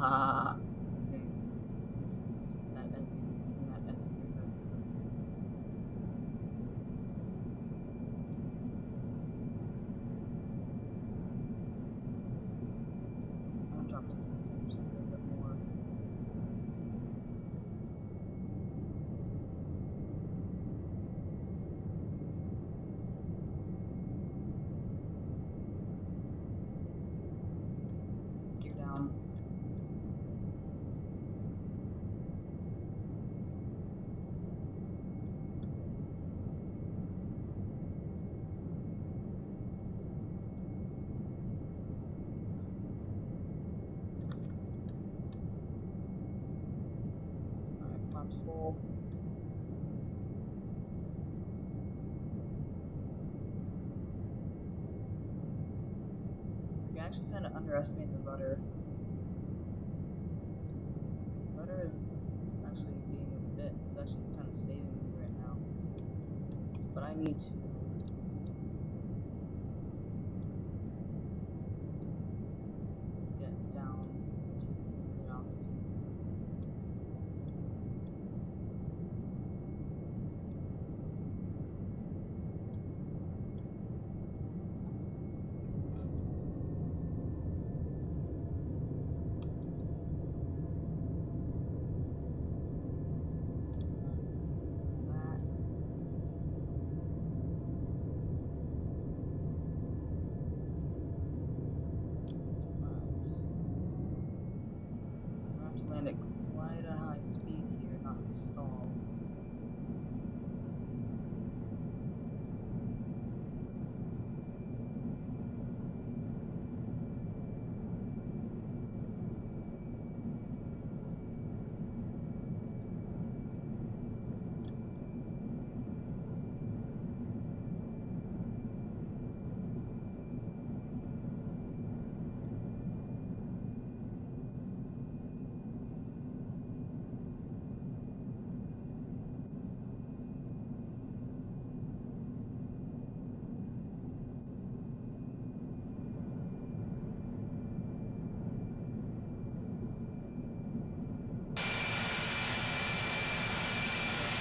Ah, that SU-35 is good. I'm gonna drop the flaps a little bit more. Gear down. Alright, flaps full. You actually kind of underestimate the rudder. Rudder is actually kind of saving me right now. But I need to get down to good altitude. And then pull back. land at quite a high speed here, not to stall.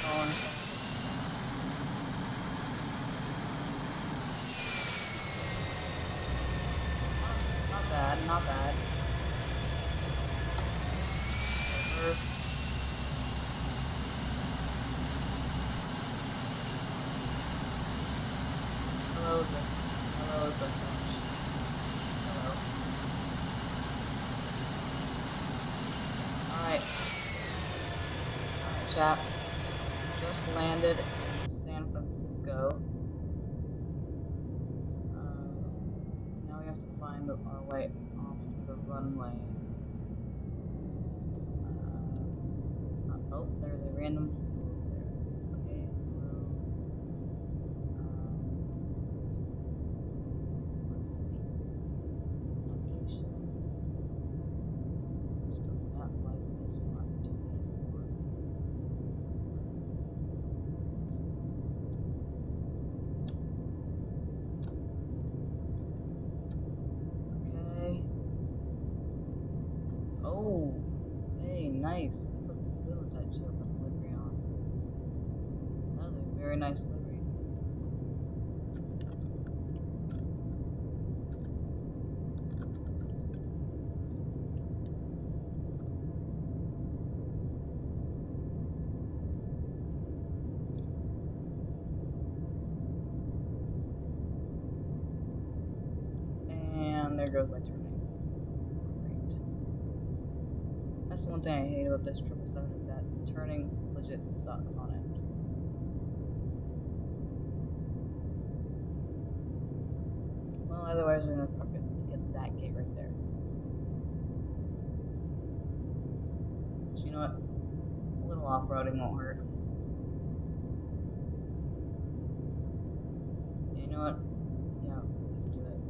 Stalling. Not bad, not bad. Reverse. Hello, the French. Hello. Alright. Alright, chat. Just landed in San Francisco. Now we have to find our way off the runway. Oh, there's a random foo over there. Okay, hello. Okay. Let's see. Navigation. Just delete that flight because you're not doing it anymore. Okay. Oh, hey, nice. That's looking good with that GLFS livery on. That is a very nice livery. And there goes my turning. Great. That's the one thing I hate about this 777 is that the turning legit sucks on it. Well, otherwise we're gonna park at that gate right there. Actually, you know what? A little off-roading won't hurt. Yeah, you know what? Yeah, we can do it.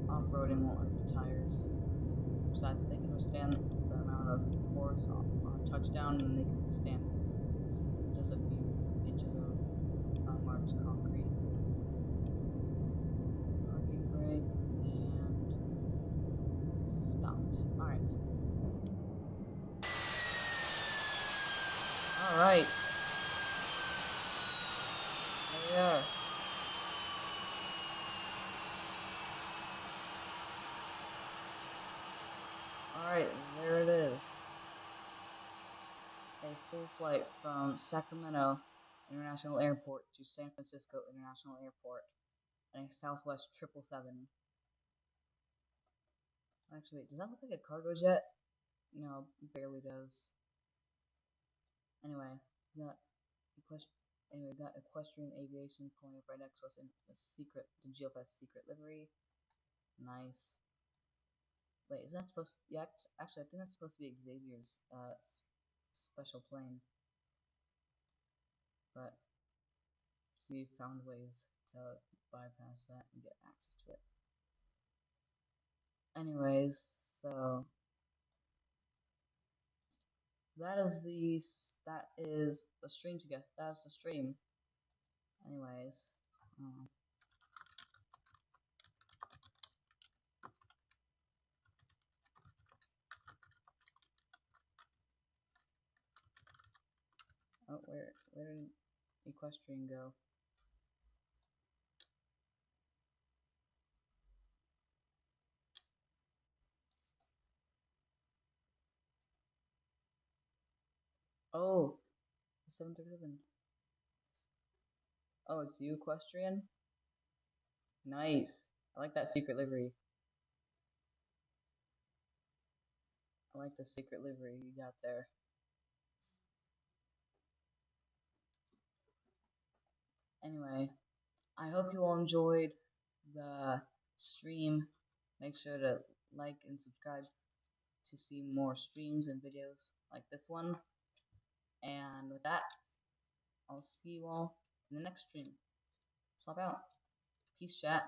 Off-roading won't hurt the tires. Besides, they can withstand the amount of force on touchdown, and they can withstand just a few inches of unmarked concrete. Parking brake and stopped. Alright. Alright. There we are. Alright, there it is. A full flight from Sacramento International Airport to San Francisco International Airport and a Southwest 777. Actually, wait, does that look like a cargo jet? No, it barely does. Anyway, we got Equestrian Aviation pulling up right next to us in the GLFS secret livery. Nice. Wait, is that supposed to, yeah, actually, I think that's supposed to be Xavier's, special plane. But we found ways to bypass that and get access to it. Anyways, so that is the stream to get. That's the stream. Anyways, oh, where did Equestrian go? Oh, 737. Oh, it's you, Equestrian? Nice. I like that secret livery. I like the secret livery you got there. Anyway, I hope you all enjoyed the stream. Make sure to like and subscribe to see more streams and videos like this one. And with that, I'll see you all in the next stream. Swap out. Peace, chat.